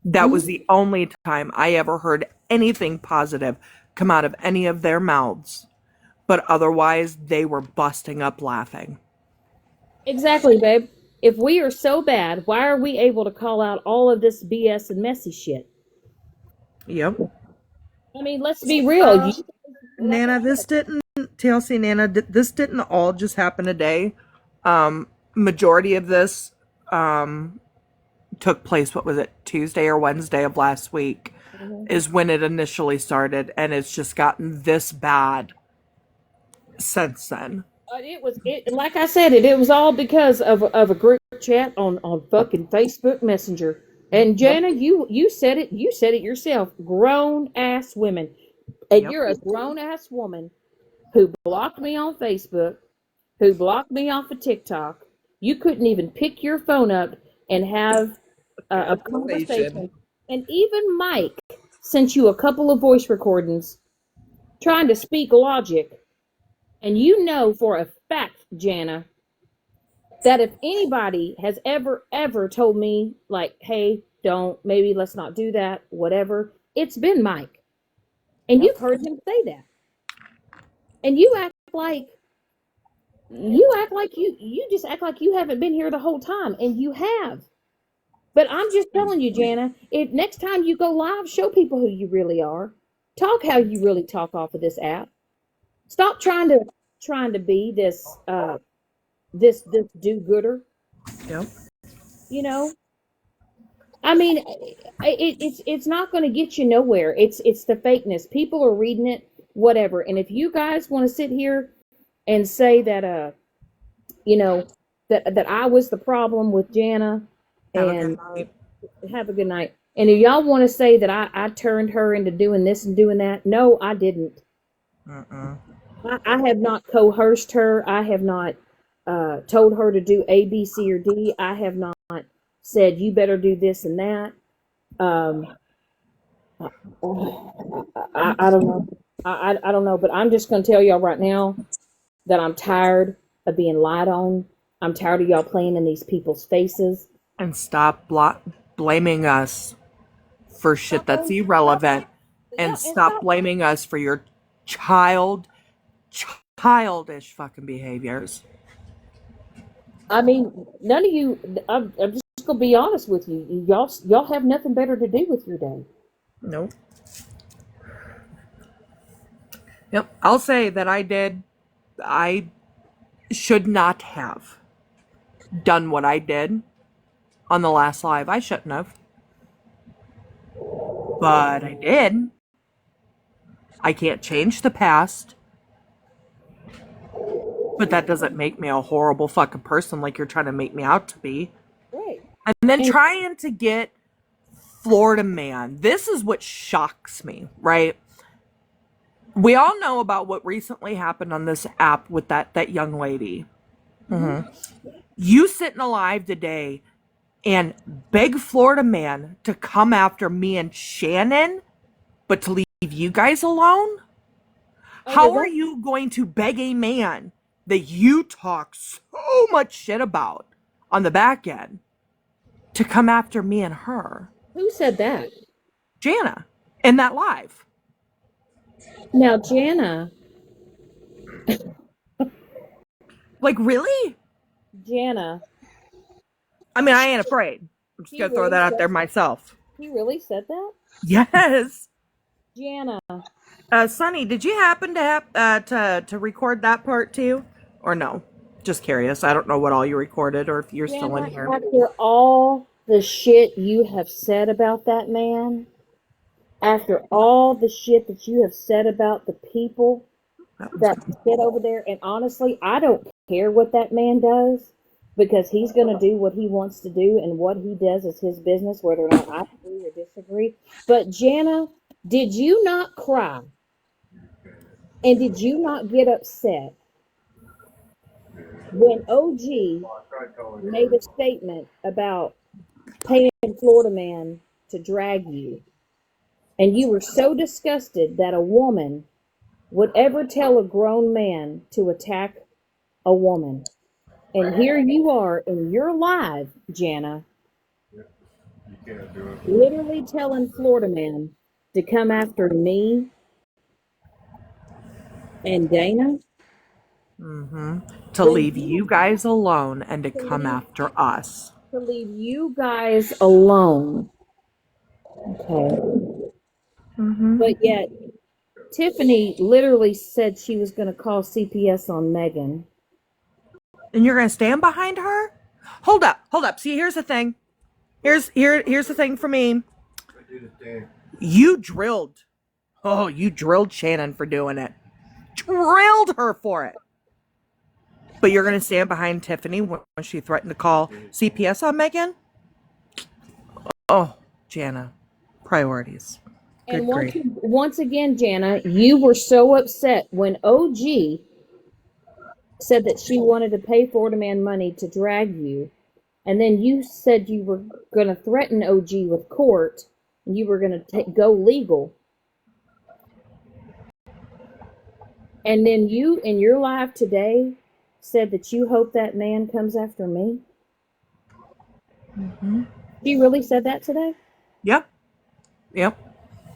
That was the only time I ever heard anything positive come out of any of their mouths. But otherwise, they were busting up laughing. Exactly, babe. If we are so bad, why are we able to call out all of this BS and messy shit? Yep. I mean, let's be real. Nana, this didn't, TLC Nana, this didn't all just happen today. Majority of this took place, what was it, Tuesday or Wednesday of last week, is when it initially started, and it's just gotten this bad since then. It like I said, it was all because of a group chat on fucking Facebook Messenger. And Jana, you said it yourself. Grown ass women. And you're a grown ass woman who blocked me on Facebook, who blocked me off of TikTok. You couldn't even pick your phone up and have of Conversation. conversation. And even Mike sent you a couple of voice recordings trying to speak logic. And you know for a fact, Jana, that if anybody has ever told me, like, hey, don't, maybe let's not do that, whatever, it's been Mike. And you've heard him say that. And you just act like you haven't been here the whole time, and you have. But I'm just telling you, Jana, if next time you go live, show people who you really are. Talk how you really talk off of this app. Stop trying to be this do-gooder. Yep. You know, I mean, it's not going to get you nowhere. It's the fakeness. People are reading it, whatever. And if you guys want to sit here and say that you know, that I was the problem with Jana, Have a good and night. have a good night. And if y'all want to say that I turned her into doing this and doing that, no, I didn't. Mm-mm. I have not coerced her. I have not told her to do A, B, C, or D. I have not said you better do this and that. Um, I don't know. I don't know, but I'm just going to tell y'all right now that I'm tired of being lied on. I'm tired of y'all playing in these people's faces. And stop blaming us for shit that's irrelevant. And Yeah, and stop stop. blaming us for your childish fucking behaviors. I mean, none of you. I'm just gonna be honest with you. Y'all have nothing better to do with your day. Nope. Yep. I'll say that I should not have done what I did on the last live. I shouldn't have. But I did. I can't change the past. But that doesn't make me a horrible fucking person like you're trying to make me out to be. Right. And then And trying to get Florida man. This is what shocks me, right? We all know about what recently happened on this app with that young lady. Mm-hmm. You sitting alive today and beg Florida man to come after me and Shannon, but to leave you guys alone? How are you going to beg a man that you talk so much shit about on the back end to come after me and her? who said that? Jana, in that live. Now, Jana, Like, really? Jana, I mean, I ain't afraid. I'm just he going to throw really that out said there myself. he really said that. Yes. Jana, Sonny, did you happen to have to record that part too? Or no? Just curious. I don't know what all you recorded or if you're still in Jana, here. after all the shit you have said about that man, after all the shit that you have said about the people that sit over there, and honestly, I don't care what that man does because he's going to do what he wants to do, and what he does is his business, whether or not I agree or disagree. But Jana, did you not cry? And did you not get upset when OG made a statement about paying Florida man to drag you? And you were so disgusted that a woman would ever tell a grown man to attack a woman. And here you are in your live, Jana, You can't do it. literally telling Florida man to come after me and Dana. Mm-hmm. To When leave you you guys alone and to to come leave after us. to leave you guys alone. Okay. Mm-hmm. But yet Tiffany literally said she was going to call CPS on Megan. And you're gonna stand behind her? Hold up. See, here's the thing. Here's the thing for me. I did it then. You drilled. Oh, you drilled Shannon for doing it. Drilled her for it. But you're gonna stand behind Tiffany when she threatened to call CPS on Megan? Oh, Jana. Priorities. Good And grief. once again, Jana, you were so upset when OG said that she wanted to pay Florida man money to drag you. and then you said you were going to threaten OG with court, and you were going to go legal. And then you, in your live today, said that you hope that man comes after me. Mm-hmm. She really said that today? Yep. Yep.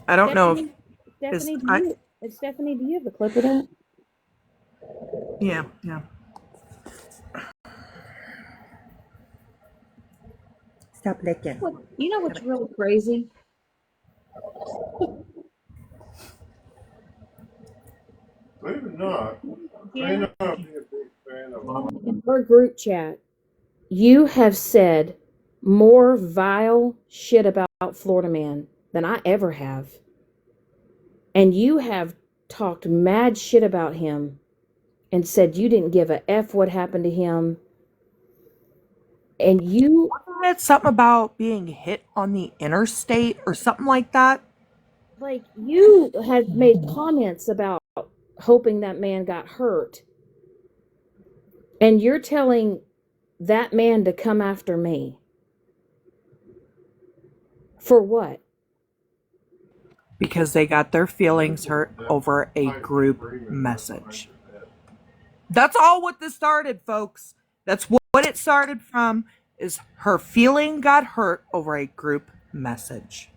I don't know if Stephanie, is Stephanie, I. Stephanie, do you have a clip of that? Yeah. Yeah. Stop licking. What, you know what's really crazy? Believe it or not, I may Janet, not be a big fan of. in our group chat, you have said more vile shit about Florida Man than I ever have. And you have talked mad shit about him and said you didn't give a F what happened to him. And you, It's something about being hit on the interstate or something like that. like, you had made comments about hoping that man got hurt. And you're telling that man to come after me. For what? Because they got their feelings hurt over a group message. That's all what this started, folks. That's what it started from, is her feeling got hurt over a group message.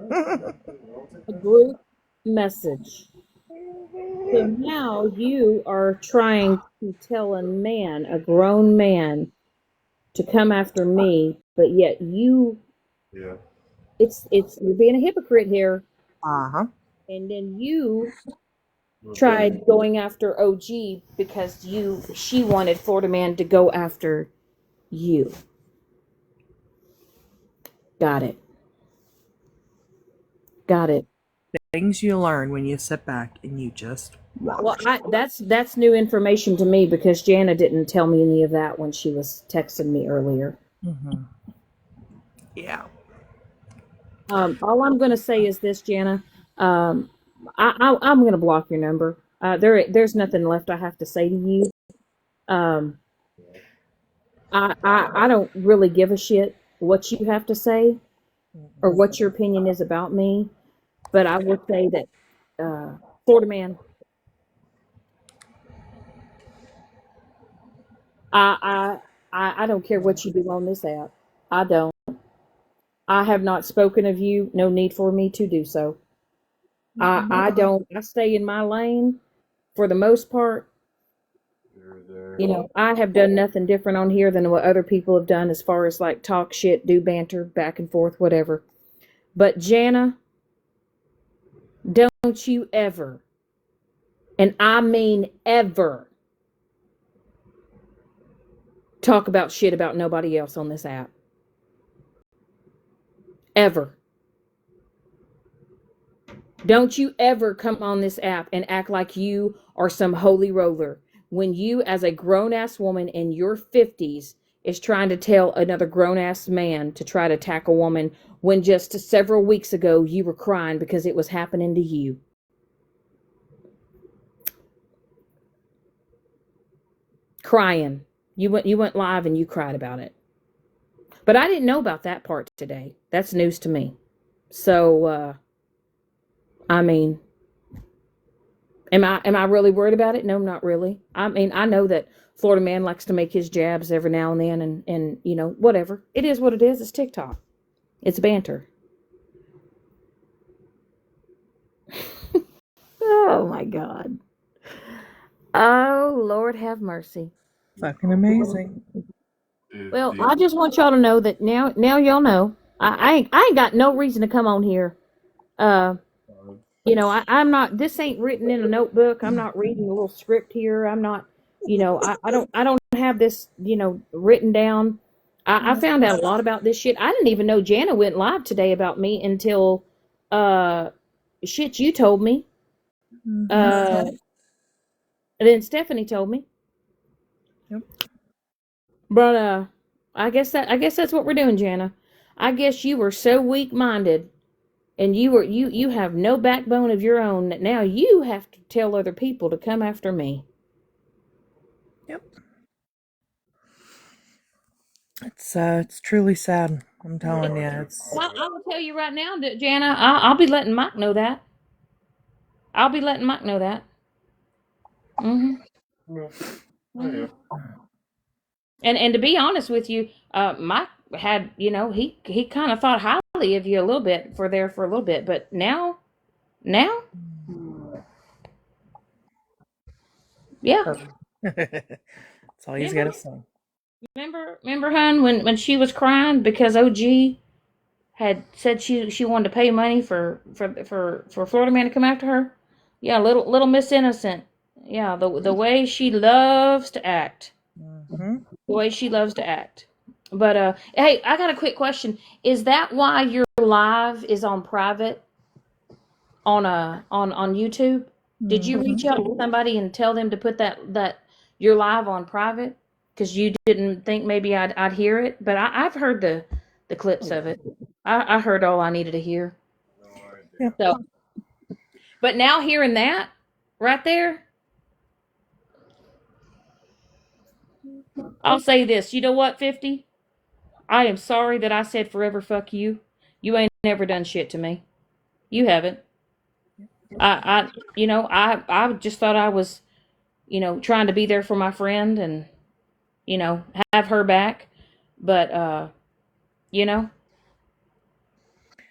A group message. So now you are trying to tell a man, a grown man, to come after me, but yet you, Yeah. it's you're being a hypocrite here. Uh-huh. And then you tried going after OG because she wanted Florida Man to go after you. Got it. Got it. Things you learn when you sit back and you just Well, watch. that's new information to me because Jana didn't tell me any of that when she was texting me earlier. Mm-hmm. Yeah. All I'm going to say is this, Jana. I'm going to block your number. There's nothing left I have to say to you. Um, I don't really give a shit what you have to say or what your opinion is about me. But I would say that, Florida Man, I, I don't care what you do on this app. I don't. I have not spoken of you. No need for me to do so. I don't. I stay in my lane for the most part. You know, I have done nothing different on here than what other people have done as far as like talk shit, do banter, back and forth, whatever. But Jana, don't you ever, and I mean ever, talk about shit about nobody else on this app. Ever. Don't you ever come on this app and act like you are some holy roller when you, as a grown ass woman in your 50s, is trying to tell another grown ass man to try to attack a woman when just several weeks ago you were crying because it was happening to you. Crying. You went live and you cried about it. But I didn't know about that part today. That's news to me. So I mean, am I really worried about it? No, not really. I mean, I know that Florida Man likes to make his jabs every now and then, and you know, whatever. It is what it is. It's TikTok. It's banter. Oh my God. Oh Lord, have mercy. Fucking amazing. Well, I just want y'all to know that now y'all know. I ain't got no reason to come on here. Uh, you know, I'm not. This ain't written in a notebook. I'm not reading a little script here. I'm not. You know, I don't have this. You know, written down. I found out a lot about this shit. I didn't even know Jana went live today about me until uh shit you told me. Uh, and then Stephanie told me. Yep. But I guess that's what we're doing, Jana. I guess you were so weak minded and you have no backbone of your own that now you have to tell other people to come after me. Yep. It's truly sad. I'm telling you, it's Well, I will tell you right now, that Jana, I'll be letting Mike know that. I'll be letting Mike know that. hmm Yeah. Oh, hmm yeah. And to be honest with you, Mike had, he kind of thought highly of you a little bit for a little bit, but now, yeah, that's all he's got to remember, say. remember, hun, when she was crying because OG had said she wanted to pay money for Florida man to come after her. Yeah, little Miss Innocent. Yeah, the way she loves to act. Hmm. The way she loves to act. But hey, I got a quick question. Is that why your live is on private on YouTube? Did you Hmm. reach out to somebody and tell them to put that you're live on private? Because you didn't think maybe I'd hear it, but I've heard the clips of it. I heard all I needed to hear. No idea. Yep. So, but now hearing that right there, I'll say this. You know what, 50? I am sorry that I said forever fuck you. You ain't never done shit to me. You haven't. I just thought I was, trying to be there for my friend and, have her back. But, you know,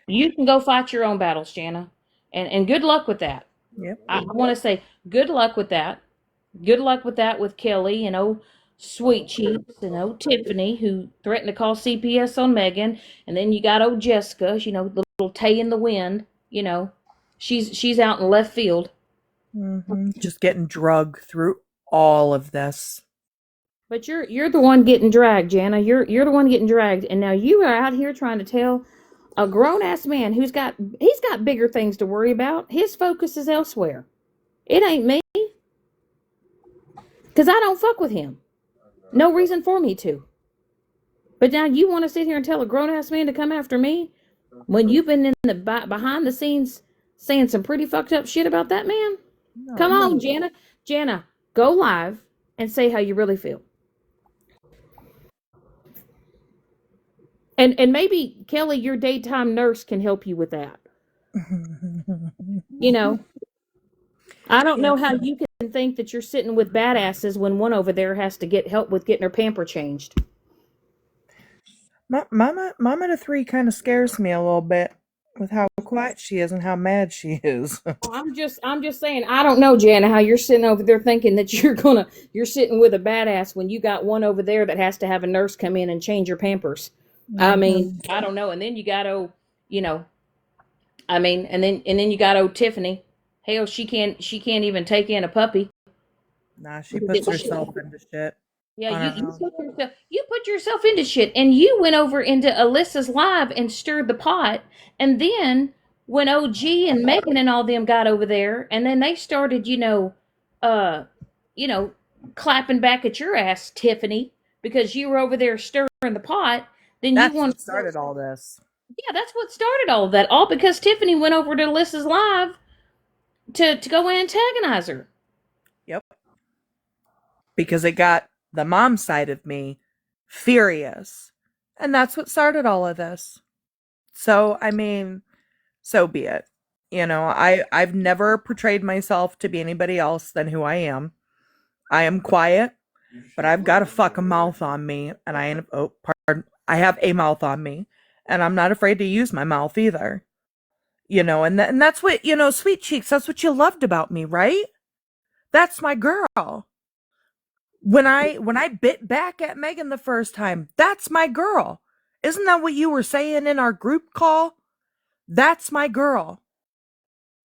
you can go fight your own battles, Jana. And good luck with that. Yep. I want to say good luck with that. Good luck with that with Kelly and Sweet Cheeks and Tiffany, who threatened to call CPS on Megan. And then you got Jessica, the little Tay in the wind, she's out in left field. Just getting drugged through all of this. But you're the one getting dragged, Jana. You're the one getting dragged, and now you are out here trying to tell a grown ass man he's got bigger things to worry about. His focus is elsewhere. It ain't me, because I don't fuck with him. No reason for me to. But now you want to sit here and tell a grown ass man to come after me when you've been in the behind the scenes saying some pretty fucked up shit about that man? No, Come no. on, Jana. Jana, go live and say how you really feel. And maybe Kelly, your daytime nurse, can help you with that. You know, I don't know how you can think that you're sitting with badasses when one over there has to get help with getting her pamper changed. Mama to three kind of scares me a little bit with how quiet she is and how mad she is. Well, I'm just saying, I don't know, Jana, how you're sitting over there thinking that you're sitting with a badass when you got one over there that has to have a nurse come in and change your pampers. I mean, I don't know. And then you got you know, and then you got Tiffany. Hell, she can't even take in a puppy. Nah, she puts herself into shit Yeah, on you, her you own. put yourself you put yourself into shit, and you went over into Alyssa's live and stirred the pot, and then when OG and Megan and all them got over there, and then they started, uh, you know, clapping back at your ass, Tiffany, because you were over there stirring the pot. Then you That's want what to started all this. yeah, that's what started all of that, all because Tiffany went over to Alyssa's live to go antagonize her. Yep. Because it got the mom side of me furious. And that's what started all of this. So, I mean, so be it. I've never portrayed myself to be anybody else than who I am. I am quiet, but I've got a fucking mouth on me, and I have a mouth on me, and I'm not afraid to use my mouth either. And that's what, Sweet Cheeks, that's what you loved about me, right? That's my girl. When I bit back at Megan the first time, that's my girl. Isn't that what you were saying in our group call? That's my girl.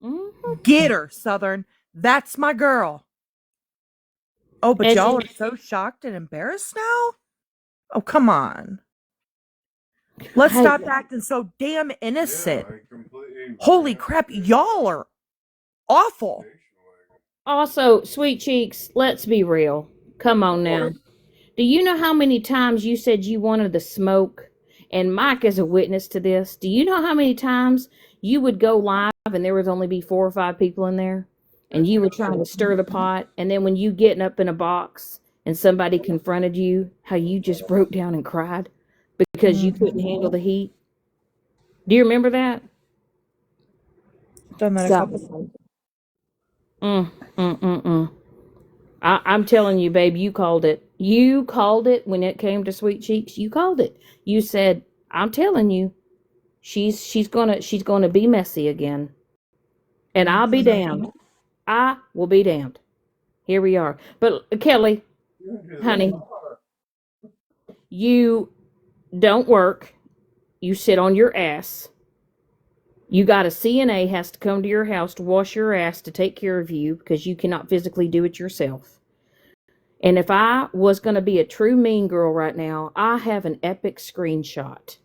Mm-hmm. Get her, Southern. That's my girl. Oh, but And y'all are so shocked and embarrassed now? Oh, come on. Let's hey, stop acting so damn innocent. Yeah, I completely agree. Holy crap, y'all are awful. also, Sweet Cheeks, let's be real. Come on now. Do you know how many times you said you wanted the smoke? And Mike is a witness to this. Do you know how many times you would go live and there would only be 4 or 5 people in there? And you were trying to stir the pot. And then when you getting up in a box and somebody confronted you, how you just broke down and cried? because you couldn't handle the heat. Do you remember that? Done that a So, couple times. mm, mm, mm. I'm telling you, babe, you called it. You called it when it came to Sweet Cheeks. You called it. You said, "I'm telling you, she's gonna be messy again, and I'll be damned. I will be damned." Here we are. But Kelly, honey, you don't work. You sit on your ass. You got a CNA has to come to your house to wash your ass to take care of you because you cannot physically do it yourself. And if I was going to be a true mean girl right now, I have an epic screenshot.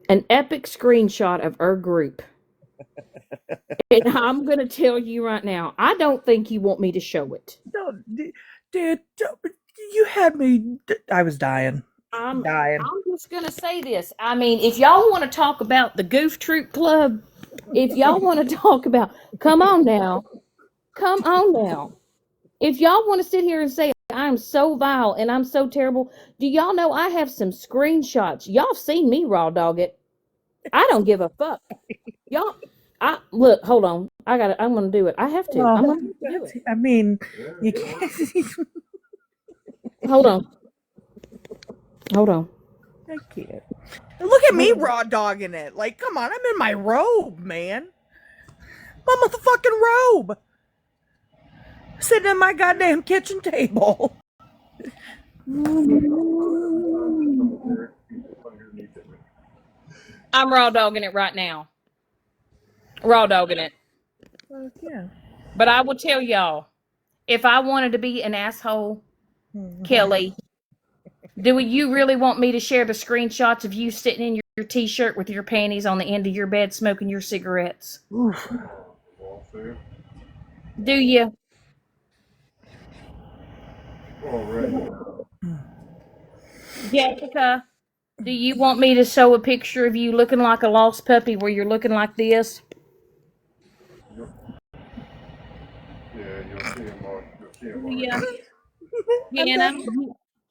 An epic screenshot of our group. And I'm going to tell you right now, I don't think you want me to show it. Don't, dude, you had me. I was dying. I'm Dying. just gonna say this. I mean, if y'all want to talk about the Goof Troop Club, if y'all want to talk about, come on now, come on now. If y'all want to sit here and say I'm so vile and I'm so terrible, do y'all know I have some screenshots? Y'all seen me raw dog it. I don't give a fuck. Y'all, I look. Hold on. I'm gonna do it. I have to. I'm gonna do it. I mean, you can't. Hold on. Hold on. I can't. Look at me raw dogging it. Like, come on, I'm in my robe, man. My motherfucking robe. Sitting at my goddamn kitchen table. I'm raw dogging it right now. Raw dogging it. Yeah. But I will tell y'all, if I wanted to be an asshole, Kelly, do you really want me to share the screenshots of you sitting in your t-shirt with your panties on the end of your bed smoking your cigarettes? Do you? Jessica, do you want me to show a picture of you looking like a lost puppy where you're looking like this? Yeah, you'll see him on. Yeah.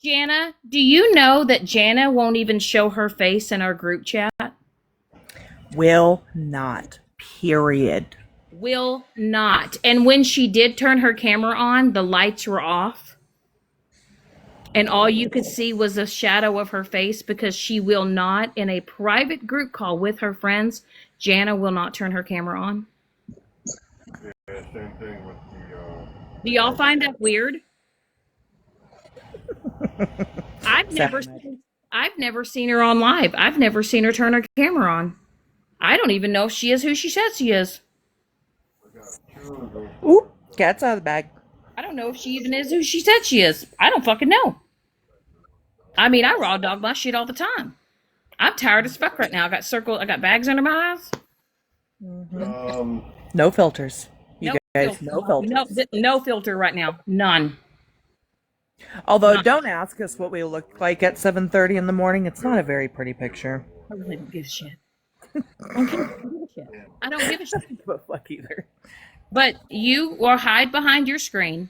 Jana, do you know that Jana won't even show her face in our group chat? Will not. Period. Will not. And when she did turn her camera on, the lights were off. And all you could see was a shadow of her face because she will not, in a private group call with her friends, Jana will not turn her camera on. Yeah, same thing with the. Do y'all find that weird? I've never seen her on live. I've never seen her turn her camera on. I don't even know if she is who she says she is. Oop, cat's out of the bag. I don't know if she even is who she said she is. I don't fucking know. I mean, I raw dog my shit all the time. I'm tired as fuck right now. I got bags under my eyes. No filters. You No guys, filter. no filters. No filter right now. None. Although, don't ask us what we look like at 7:30 in the morning. It's not a very pretty picture. I really don't give a shit. I don't give a shit. But fuck either. But you will hide behind your screen.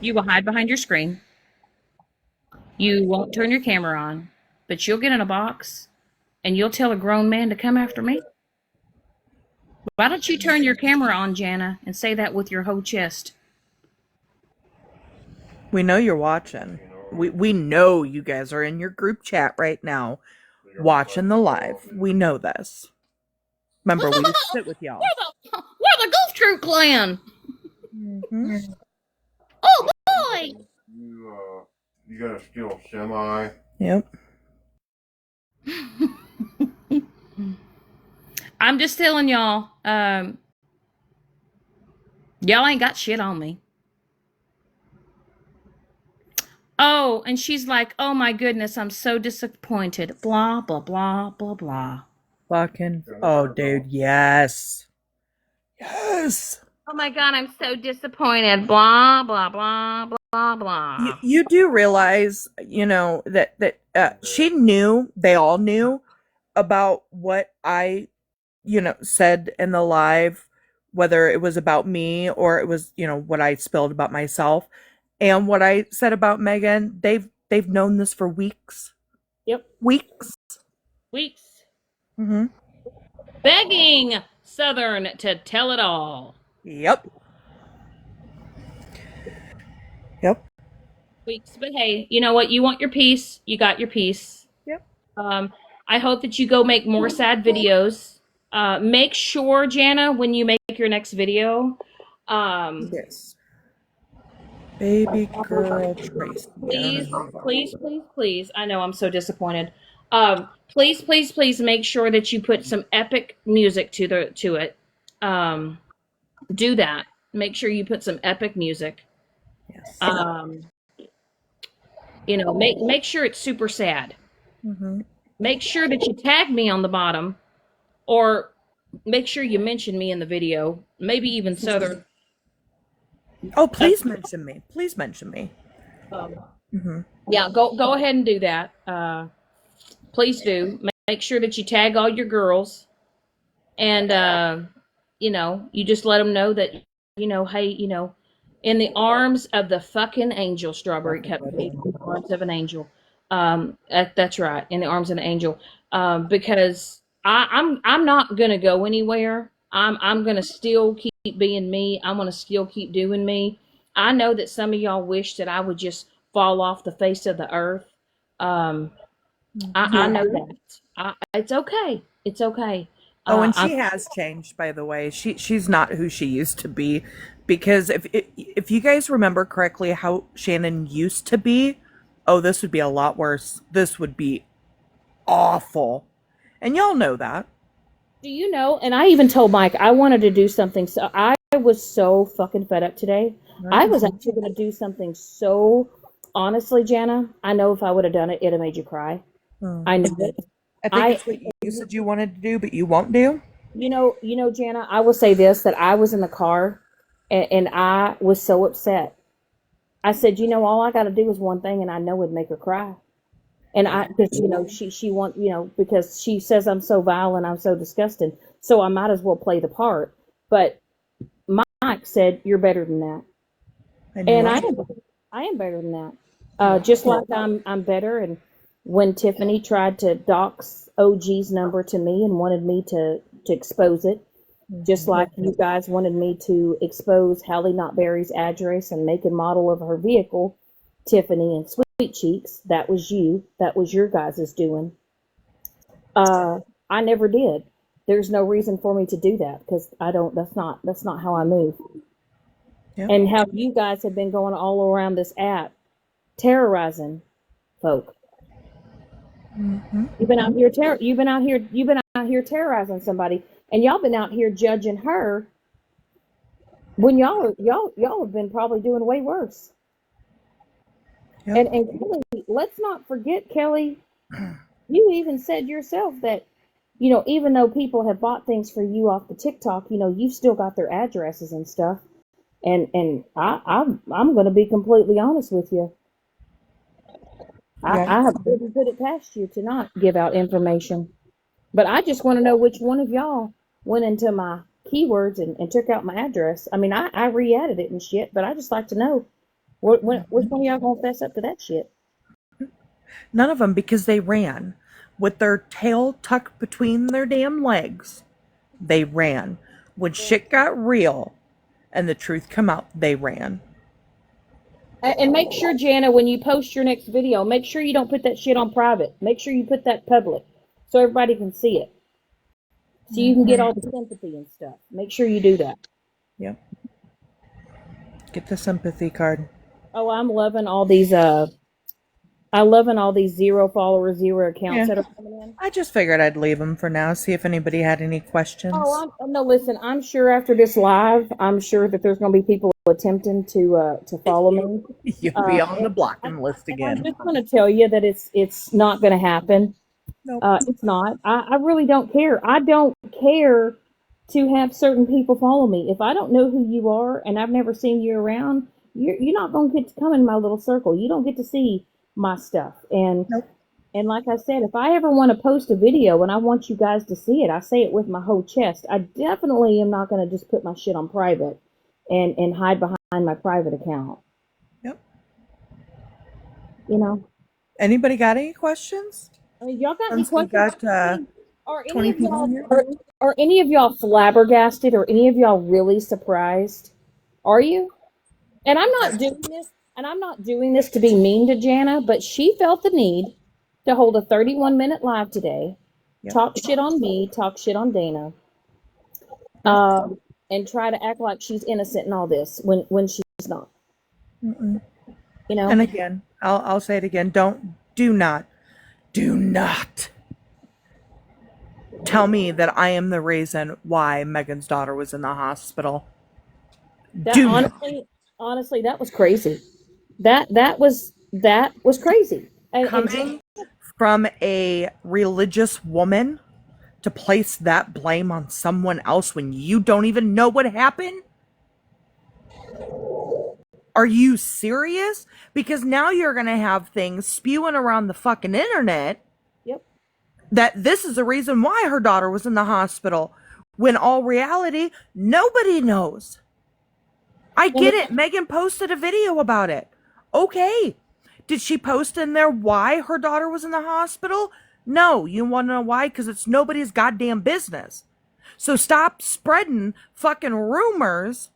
You will hide behind your screen. You won't turn your camera on, but you'll get in a box and you'll tell a grown man to come after me. Why don't you turn your camera on, Jana, and say that with your whole chest? We know you're watching. We know you guys are in your group chat right now watching the live. We know this. Remember, we used to sit with y'all. We're the Goof Troop clan. Mm-hmm. Oh boy! You got a skill semi. Yep. I'm just telling y'all, y'all ain't got shit on me. Oh, and she's like, oh my goodness, I'm so disappointed. Blah, blah, blah, blah, blah. Fucking. Oh, dude, yes. Yes. Oh my God, I'm so disappointed. Blah, blah, blah, blah, blah. You do realize, that she knew, they all knew about what I, said in the live, whether it was about me or it was, what I spilled about myself and what I said about Megan. They've known this for weeks. Yep. Weeks. Weeks. Mm-hmm. Begging Southern to tell it all. Yep. Yep. Weeks. But hey, you know what? You want your peace. You got your peace. Yep. I hope that you go make more sad videos. Make sure, Jana, when you make your next video, Yes. Baby girl Tracy. please, please, please, please. I know I'm so disappointed. Please, please, please make sure that you put some epic music to it. Do that. Make sure you put some epic music. Yes. Make sure it's super sad. Mm-hmm. Make sure that you tag me on the bottom, or make sure you mention me in the video. Maybe even Southern. Oh, please mention me. Please mention me. Mm-hmm. Yeah, go ahead and do that. Please do. Make sure that you tag all your girls, and you just let them know that hey, in the arms of the fucking angel, Strawberry Cupcake, in the arms of an angel. That's right, in the arms of an angel. Because I'm not gonna go anywhere. I'm gonna still keep being me. I'm gonna still keep doing me. I know that some of y'all wish that I would just fall off the face of the earth. I know that. It's okay. It's okay. Oh, and I'm she has changed, by the way. She's not who she used to be, because if you guys remember correctly how Shannon used to be, oh, this would be a lot worse. This would be awful, and y'all know that. Do you know? And I even told Mike I wanted to do something. So I was so fucking fed up today. I was actually going to do something so honestly, Jana. I know if I would have done it, it'd have made you cry. I know it. I think it's what you said you wanted to do, but you won't do. Jana. I will say this: that I was in the car, and I was so upset. I said, all I got to do is one thing, and I know it'd make her cry. And because she want because she says I'm so vile and I'm so disgusting, so I might as well play the part. But Mike said you're better than that, and I am better than that. Just like I'm better. And when Tiffany tried to dox OG's number to me and wanted me to expose it, just like you guys wanted me to expose Hallie Notberry's address and make and model of her vehicle, Tiffany and Sweet Cheeks, that was you. That was your guys' doing. I never did. There's no reason for me to do that because I don't. That's not how I move. Yep. And how you guys have been going all around this app, terrorizing folk. Mm-hmm. You've been out here. You've been out here terrorizing somebody, and y'all been out here judging her. When y'all have been probably doing way worse. Yep. And Kelly, let's not forget, Kelly, you even said yourself that, even though people have bought things for you off the TikTok, you've still got their addresses and stuff. And I'm going to be completely honest with you. I have to put it past you to not give out information. But I just want to know which one of y'all went into my keywords and took out my address. I mean, I re-added it and shit, but I just like to know. Which one of y'all gonna fess up to that shit? None of them, because they ran with their tail tucked between their damn legs. They ran. When shit got real and the truth come out, they ran. And make sure, Jana, when you post your next video, make sure you don't put that shit on private. Make sure you put that public so everybody can see it. So you can get all the sympathy and stuff. Make sure you do that. Yep. Get the sympathy card. Oh, I'm loving all these zero followers, zero accounts that are coming in. I just figured I'd leave them for now, see if anybody had any questions. Oh, no, listen, I'm sure after this live, I'm sure that there's going to be people attempting to follow me. You'll be on the blocking list again. I'm just going to tell you that it's not going to happen. Nope. It's not. I really don't care. I don't care to have certain people follow me. If I don't know who you are and I've never seen you around, you're not going to get to come in my little circle. You don't get to see my stuff. And nope. And like I said, if I ever want to post a video and I want you guys to see it, I say it with my whole chest. I definitely am not going to just put my shit on private and hide behind my private account. Yep. Anybody got any questions? Y'all got any Since we questions? got Are any 20 of people y'all here. are any of y'all flabbergasted? Or any of y'all really surprised? Are you? And I'm not doing this. And I'm not doing this to be mean to Jana, but she felt the need to hold a 31-minute live today, Yep. talk shit on me, talk shit on Dana, Yep. and try to act like she's innocent in all this when she's not. Mm-mm. You know. And again, I'll say it again. Do not tell me that I am the reason why Megan's daughter was in the hospital. That Do not. honestly, that was crazy. That was crazy. And Coming from a religious woman to place that blame on someone else when you don't even know what happened? Are you serious? Because now you're going to have things spewing around the fucking internet yep. that this is the reason why her daughter was in the hospital, when all reality, nobody knows. I get it. Megan posted a video about it. Okay. Did she post in there why her daughter was in the hospital? No. You want to know why? Because it's nobody's goddamn business. So stop spreading fucking rumors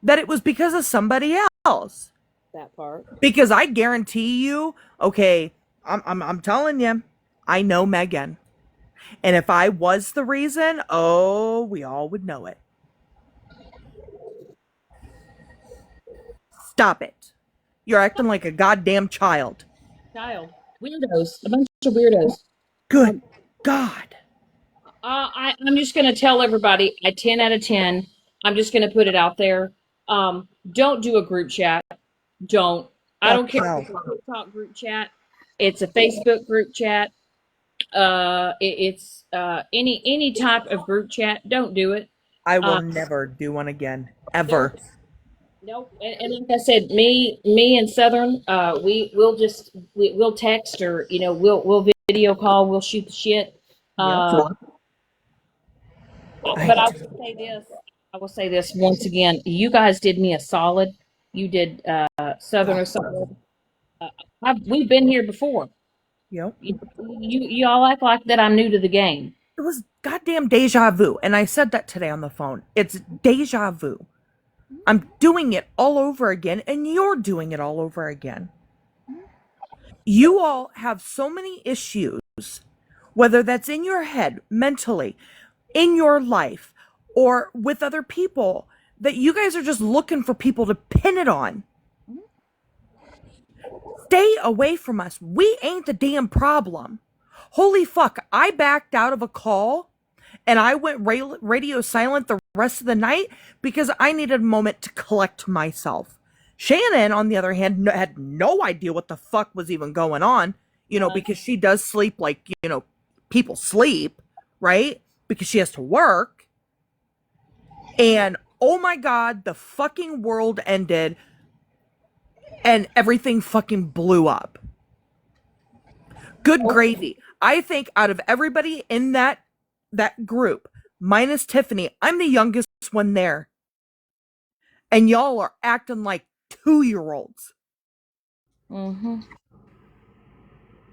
that it was because of somebody else. That part. Because I guarantee you, okay, I'm telling you, I know Megan. And if I was the reason, oh, we all would know it. Stop it. You're acting like a goddamn child. Child. Weirdos. A bunch of weirdos. Good God. I'm just going to tell everybody, 10 out of 10. I'm just going to put it out there. Don't do a group chat. Don't. I don't Fuck care if no. it's a TikTok group chat. It's a Facebook group chat. It's any type of group chat. Don't do it. I will Uh, never do one again. nope. Ever. Nope. And like I said, me and Southern, we'll text, or we'll video call. We'll shoot the shit. Yep. Uh, I but I will say this once again. You guys did me a solid. You did Southern a solid. We've been here before. Yep. You all act like that I'm new to the game. It was goddamn deja vu. And I said that today on the phone. It's deja vu. I'm doing it all over again, and you're doing it all over again. You all have so many issues, whether that's in your head, mentally, in your life, or with other people, that you guys are just looking for people to pin it on. Stay away from us. We ain't the damn problem. Holy fuck, I backed out of a call and I went radio silent the rest of the night because I needed a moment to collect myself. Shannon, on the other hand, had no idea what the fuck was even going on, because she does sleep like, people sleep, right? Because she has to work. And oh my God, the fucking world ended and everything fucking blew up. Good gravy. I think out of everybody in that group, minus Tiffany, I'm the youngest one there. And y'all are acting like 2-year-olds. Mm-hmm.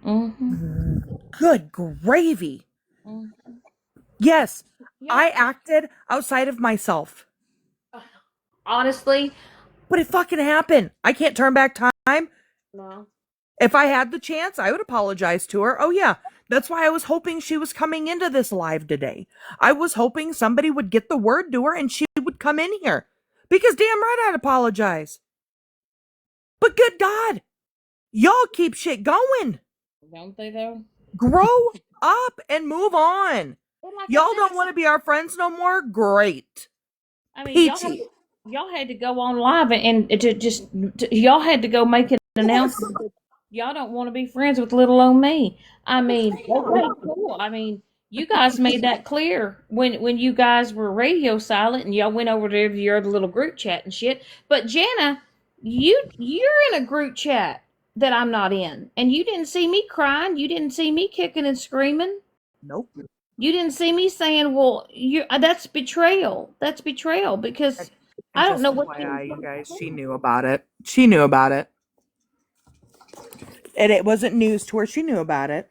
Mm-hmm. Good gravy. Mm-hmm. Yes, Yeah. I acted outside of myself. Honestly, But it fucking happened. I can't turn back time. no. If I had the chance, I would apologize to her. Oh, yeah. That's why I was hoping she was coming into this live today. I was hoping somebody would get the word to her and she would come in here. Because damn right I'd apologize. But good God, y'all keep shit going. Don't they though? Grow up and move on. Well, like I Y'all said, don't want to be our friends no more? Great. I mean, Peachy. y'all had to go on live and y'all had to go make an announcement that y'all don't want to be friends with little old me. I mean, okay, cool. I mean, you guys made that clear when you guys were radio silent and y'all went over to your other little group chat and shit. But Jana, you're in a group chat that I'm not in, and you didn't see me crying. You didn't see me kicking and screaming. Nope. You didn't see me saying, "Well, you that's betrayal. That's betrayal," because And I don't just know what FYI, you guys, she knew about it. She knew about it. And it wasn't news to her. She knew about it.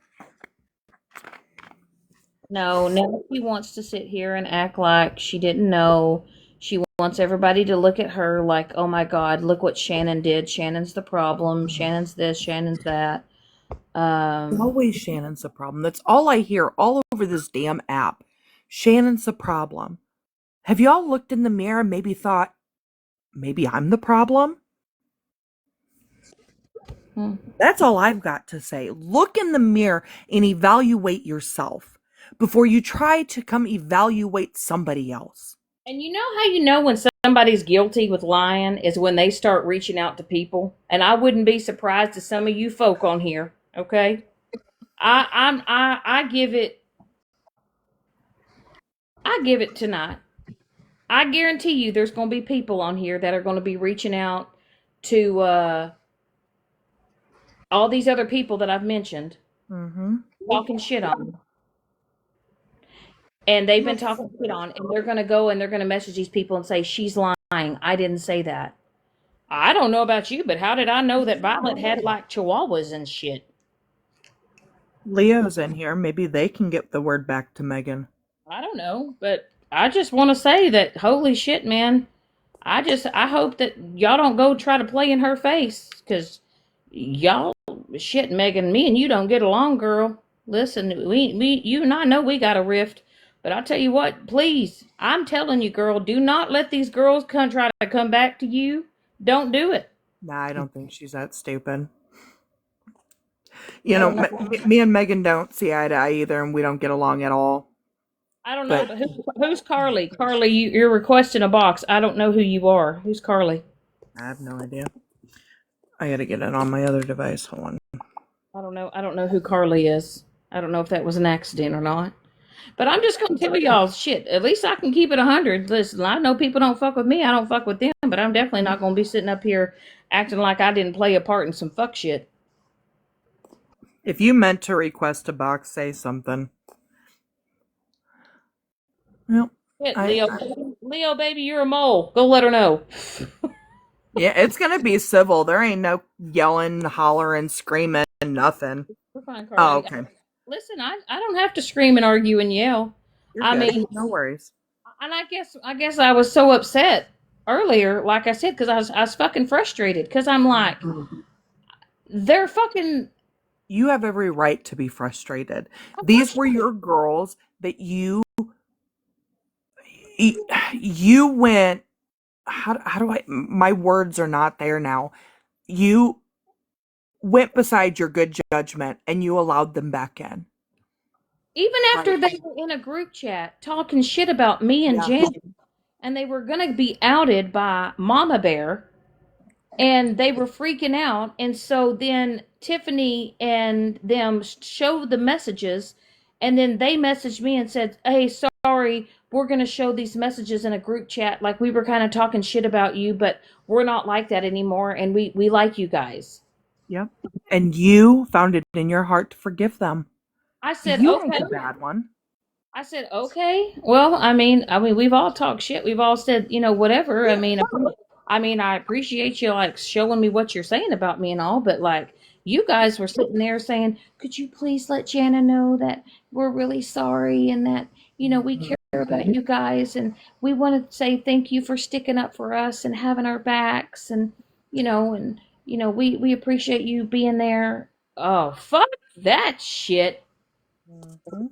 No, now she wants to sit here and act like she didn't know. She wants everybody to look at her like, oh my God, look what Shannon did. Shannon's the problem. Shannon's this, Shannon's that. Always Shannon's the problem. That's all I hear all over this damn app. Shannon's the problem. Have y'all looked in the mirror and maybe thought, maybe I'm the problem? hmm. That's all I've got to say. Look in the mirror and evaluate yourself before you try to come evaluate somebody else. And you know how you know when somebody's guilty with lying is when they start reaching out to people. And I wouldn't be surprised if some of you folk on here, okay? I give it tonight. I guarantee you there's going to be people on here that are going to be reaching out to all these other people that I've mentioned, Mm-hmm. talking shit on. And they've been talking shit on, and they're going to go and they're going to message these people and say, she's lying. I didn't say that. I don't know about you, but how did I know that Violet had like chihuahuas and shit? Leo's in here. Maybe they can get the word back to Megan. I don't know, but I just want to say that holy shit, man. I hope that y'all don't go try to play in her face, because y'all shit, Megan, me and you don't get along, girl. Listen, we you and I know we got a rift, but I'll tell you what, please, I'm telling you, girl, do not let these girls try to come back to you. Don't do it. Nah, I don't think she's that stupid. I don't know. Me and Megan don't see eye to eye either, and we don't get along at all. I don't know, But but who's Carly? Carly, you're requesting a box. I don't know who you are. Who's Carly? I have no idea. I gotta get it on my other device. Hold on. I don't know. I don't know who Carly is. I don't know if that was an accident or not. But I'm just gonna tell y'all, shit. At least I can keep it 100. Listen, I know people don't fuck with me. I don't fuck with them. But I'm definitely not gonna be sitting up here acting like I didn't play a part in some fuck shit. If you meant to request a box, say something. Well, Shit, Leo, baby, you're a mole. Go let her know. yeah, it's gonna be civil. There ain't no yelling, hollering, screaming, nothing. We're fine, Oh, Carly. okay. Listen, I don't have to scream and argue and yell. You're I good. mean, No worries. and I guess I was so upset earlier, like I said, because I was fucking frustrated. Because I'm like, they're fucking. You have every right to be frustrated. These were your girls that you went. How do I? My words are not there now. You went beside your good judgment and you allowed them back in. Even after they were in a group chat talking shit about me and Yeah. Jen, and they were going to be outed by Mama Bear, and they were freaking out. And so then Tiffany and them showed the messages, and then they messaged me and said, hey, sorry, we're going to show these messages in a group chat. Like we were kind of talking shit about you, but we're not like that anymore, and we like you guys. Yep. And you found it in your heart to forgive them. I said, You ain't okay. the bad one. I said, okay. Well, I mean, we've all talked shit. We've all said, whatever. I appreciate you like showing me what you're saying about me and all, but like you guys were sitting there saying, could you please let Jana know that we're really sorry and that, we care about you guys and we want to say thank you for sticking up for us and having our backs and, we appreciate you being there. Oh, fuck that shit. Mhm.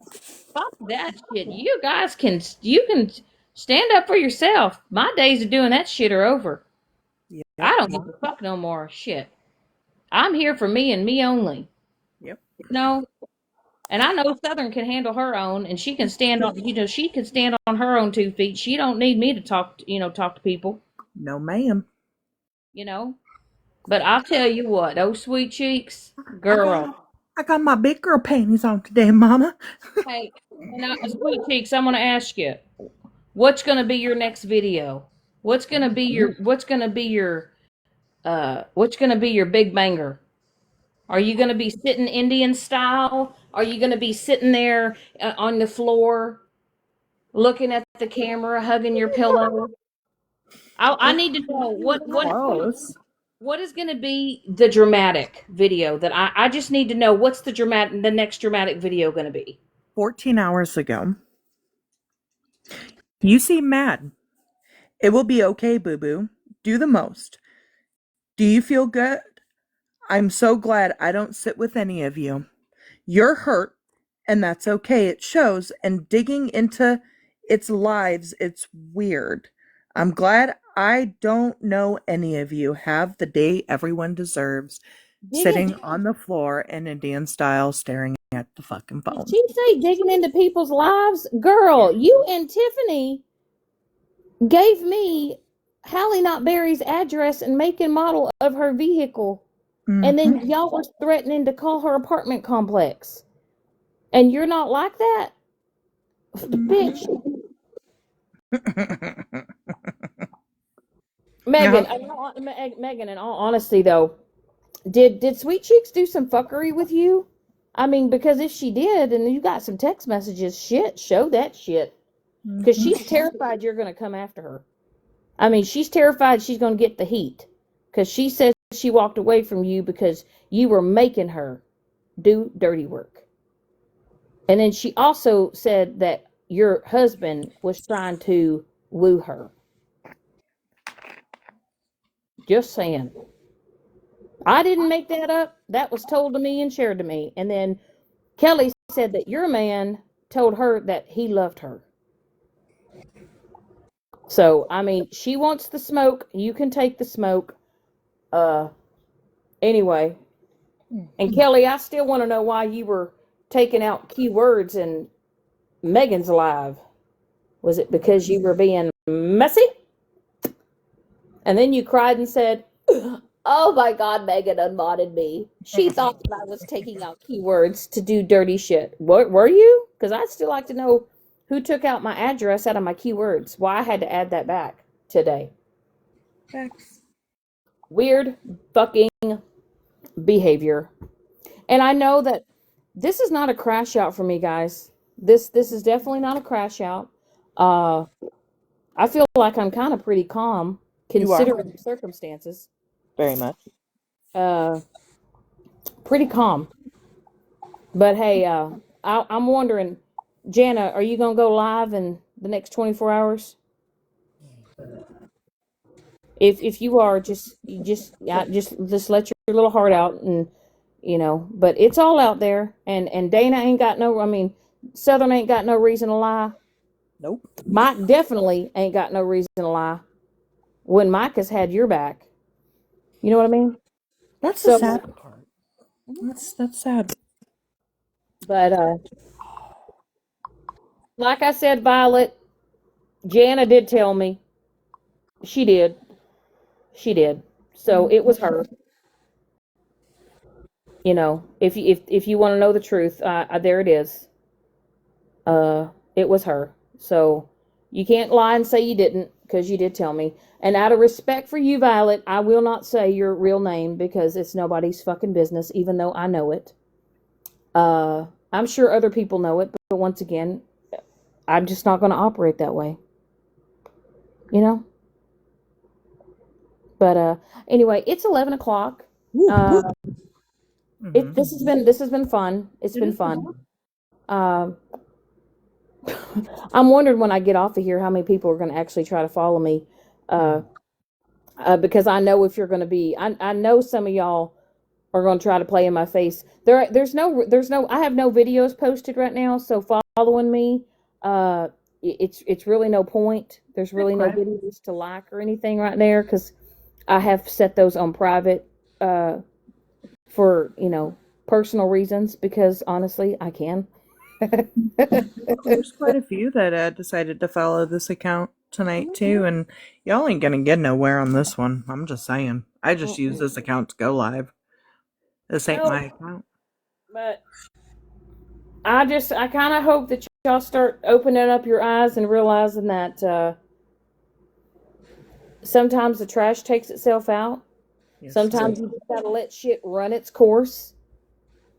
Fuck that shit. You can stand up for yourself. My days of doing that shit are over. Yep. I don't give a fuck no more. Shit. I'm here for me and me only. Yep. No. And I know Southern can handle her own and she can stand on she can stand on her own 2 feet. She don't need me to talk to people, No, ma'am. you know. But I'll tell you what, those sweet cheeks, I girl. got my big girl panties on today, Mama. Hey, sweet cheeks, I'm gonna ask you, what's gonna be your next video? What's gonna be your big banger? Are you gonna be sitting Indian style? Are you gonna be sitting there on the floor, looking at the camera, hugging your pillow? I need to know what Close. What is going to be the dramatic video that I just need to know? What's the next dramatic video going to be? 14 hours ago. You seem mad. It will be okay, boo boo. Do the most. Do you feel good? I'm so glad I don't sit with any of you. You're hurt, and that's okay. It shows, and digging into its lives, it's weird. I'm glad I don't know any of you. Have the day everyone deserves. Digging? Sitting on the floor in Indian style, staring at the fucking Did phone. she say digging into people's lives? Girl, you and Tiffany gave me Hallie Not Berry's address and make and model of her vehicle. And Mm-hmm. then y'all were threatening to call her apartment complex. And you're not like that? Bitch. Megan, Megan, in all honesty though, did Sweet Cheeks do some fuckery with you? I mean, because if she did, and you got some text messages, shit, show that shit. Because she's terrified you're going to come after her. I mean, she's terrified she's going to get the heat. Because she says she walked away from you because you were making her do dirty work. And then she also said that your husband was trying to woo her. Just saying. I didn't make that up. That was told to me and shared to me. And then Kelly said that your man told her that he loved her. So, I mean, she wants the smoke. You can take the smoke. Anyway. And Kelly, I still want to know why you were taking out keywords in Megan's live. Was it because you were being messy? And then you cried and said, "Oh my God, Megan unmodded me. She thought that I was taking out keywords to do dirty shit." What were you? Because I'd still like to know who took out my address out of my keywords. Why I had to add that back today. Thanks. Weird fucking behavior. And I know that this is not a crash out for me, guys. This is definitely not a crash out. I feel like I'm kind of pretty calm considering the circumstances. Very much. Pretty calm. But hey, I'm wondering, Jana, are you gonna go live in the next 24 hours? If you are, just let your little heart out, and But it's all out there, and Dana ain't got no. I mean, Southern ain't got no reason to lie. Nope. Mike definitely ain't got no reason to lie. When Mike has had your back, you know what I mean. That's So, the sad part. That's sad. but like I said, Violet, Jana did tell me. She did. She did. So it was her. If you want to know the truth, there it is. It was her. So you can't lie and say you didn't, because you did tell me. And out of respect for you, Violet, I will not say your real name because it's nobody's fucking business, even though I know it. I'm sure other people know it, but once again, I'm just not going to operate that way. You know? But anyway, it's 11 o'clock. This has been fun. It's been fun. I'm wondering when I get off of here how many people are going to actually try to follow me. Because I know if you're going to be, I know some of y'all are going to try to play in my face. There's no, I have no videos posted right now, so following me, it's really no point. There's really no videos to like or anything right there, because I have set those on private, for, personal reasons, because honestly, I can. There's quite a few that decided to follow this account tonight too, and y'all ain't gonna get nowhere on this one. I'm just saying. I just use this account to go live. This ain't my account. But I kind of hope that y'all start opening up your eyes and realizing that sometimes the trash takes itself out. Yes, sometimes you just gotta let shit run its course.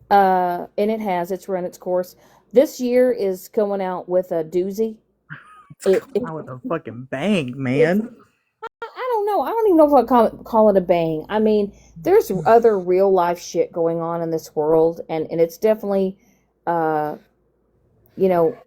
And it has. It's run its course. This year is going out with a doozy. It's coming out with a fucking bang, man. I don't know, I don't even know if I call it a bang. I mean, there's other real life shit going on in this world, and it's definitely, uh, you know,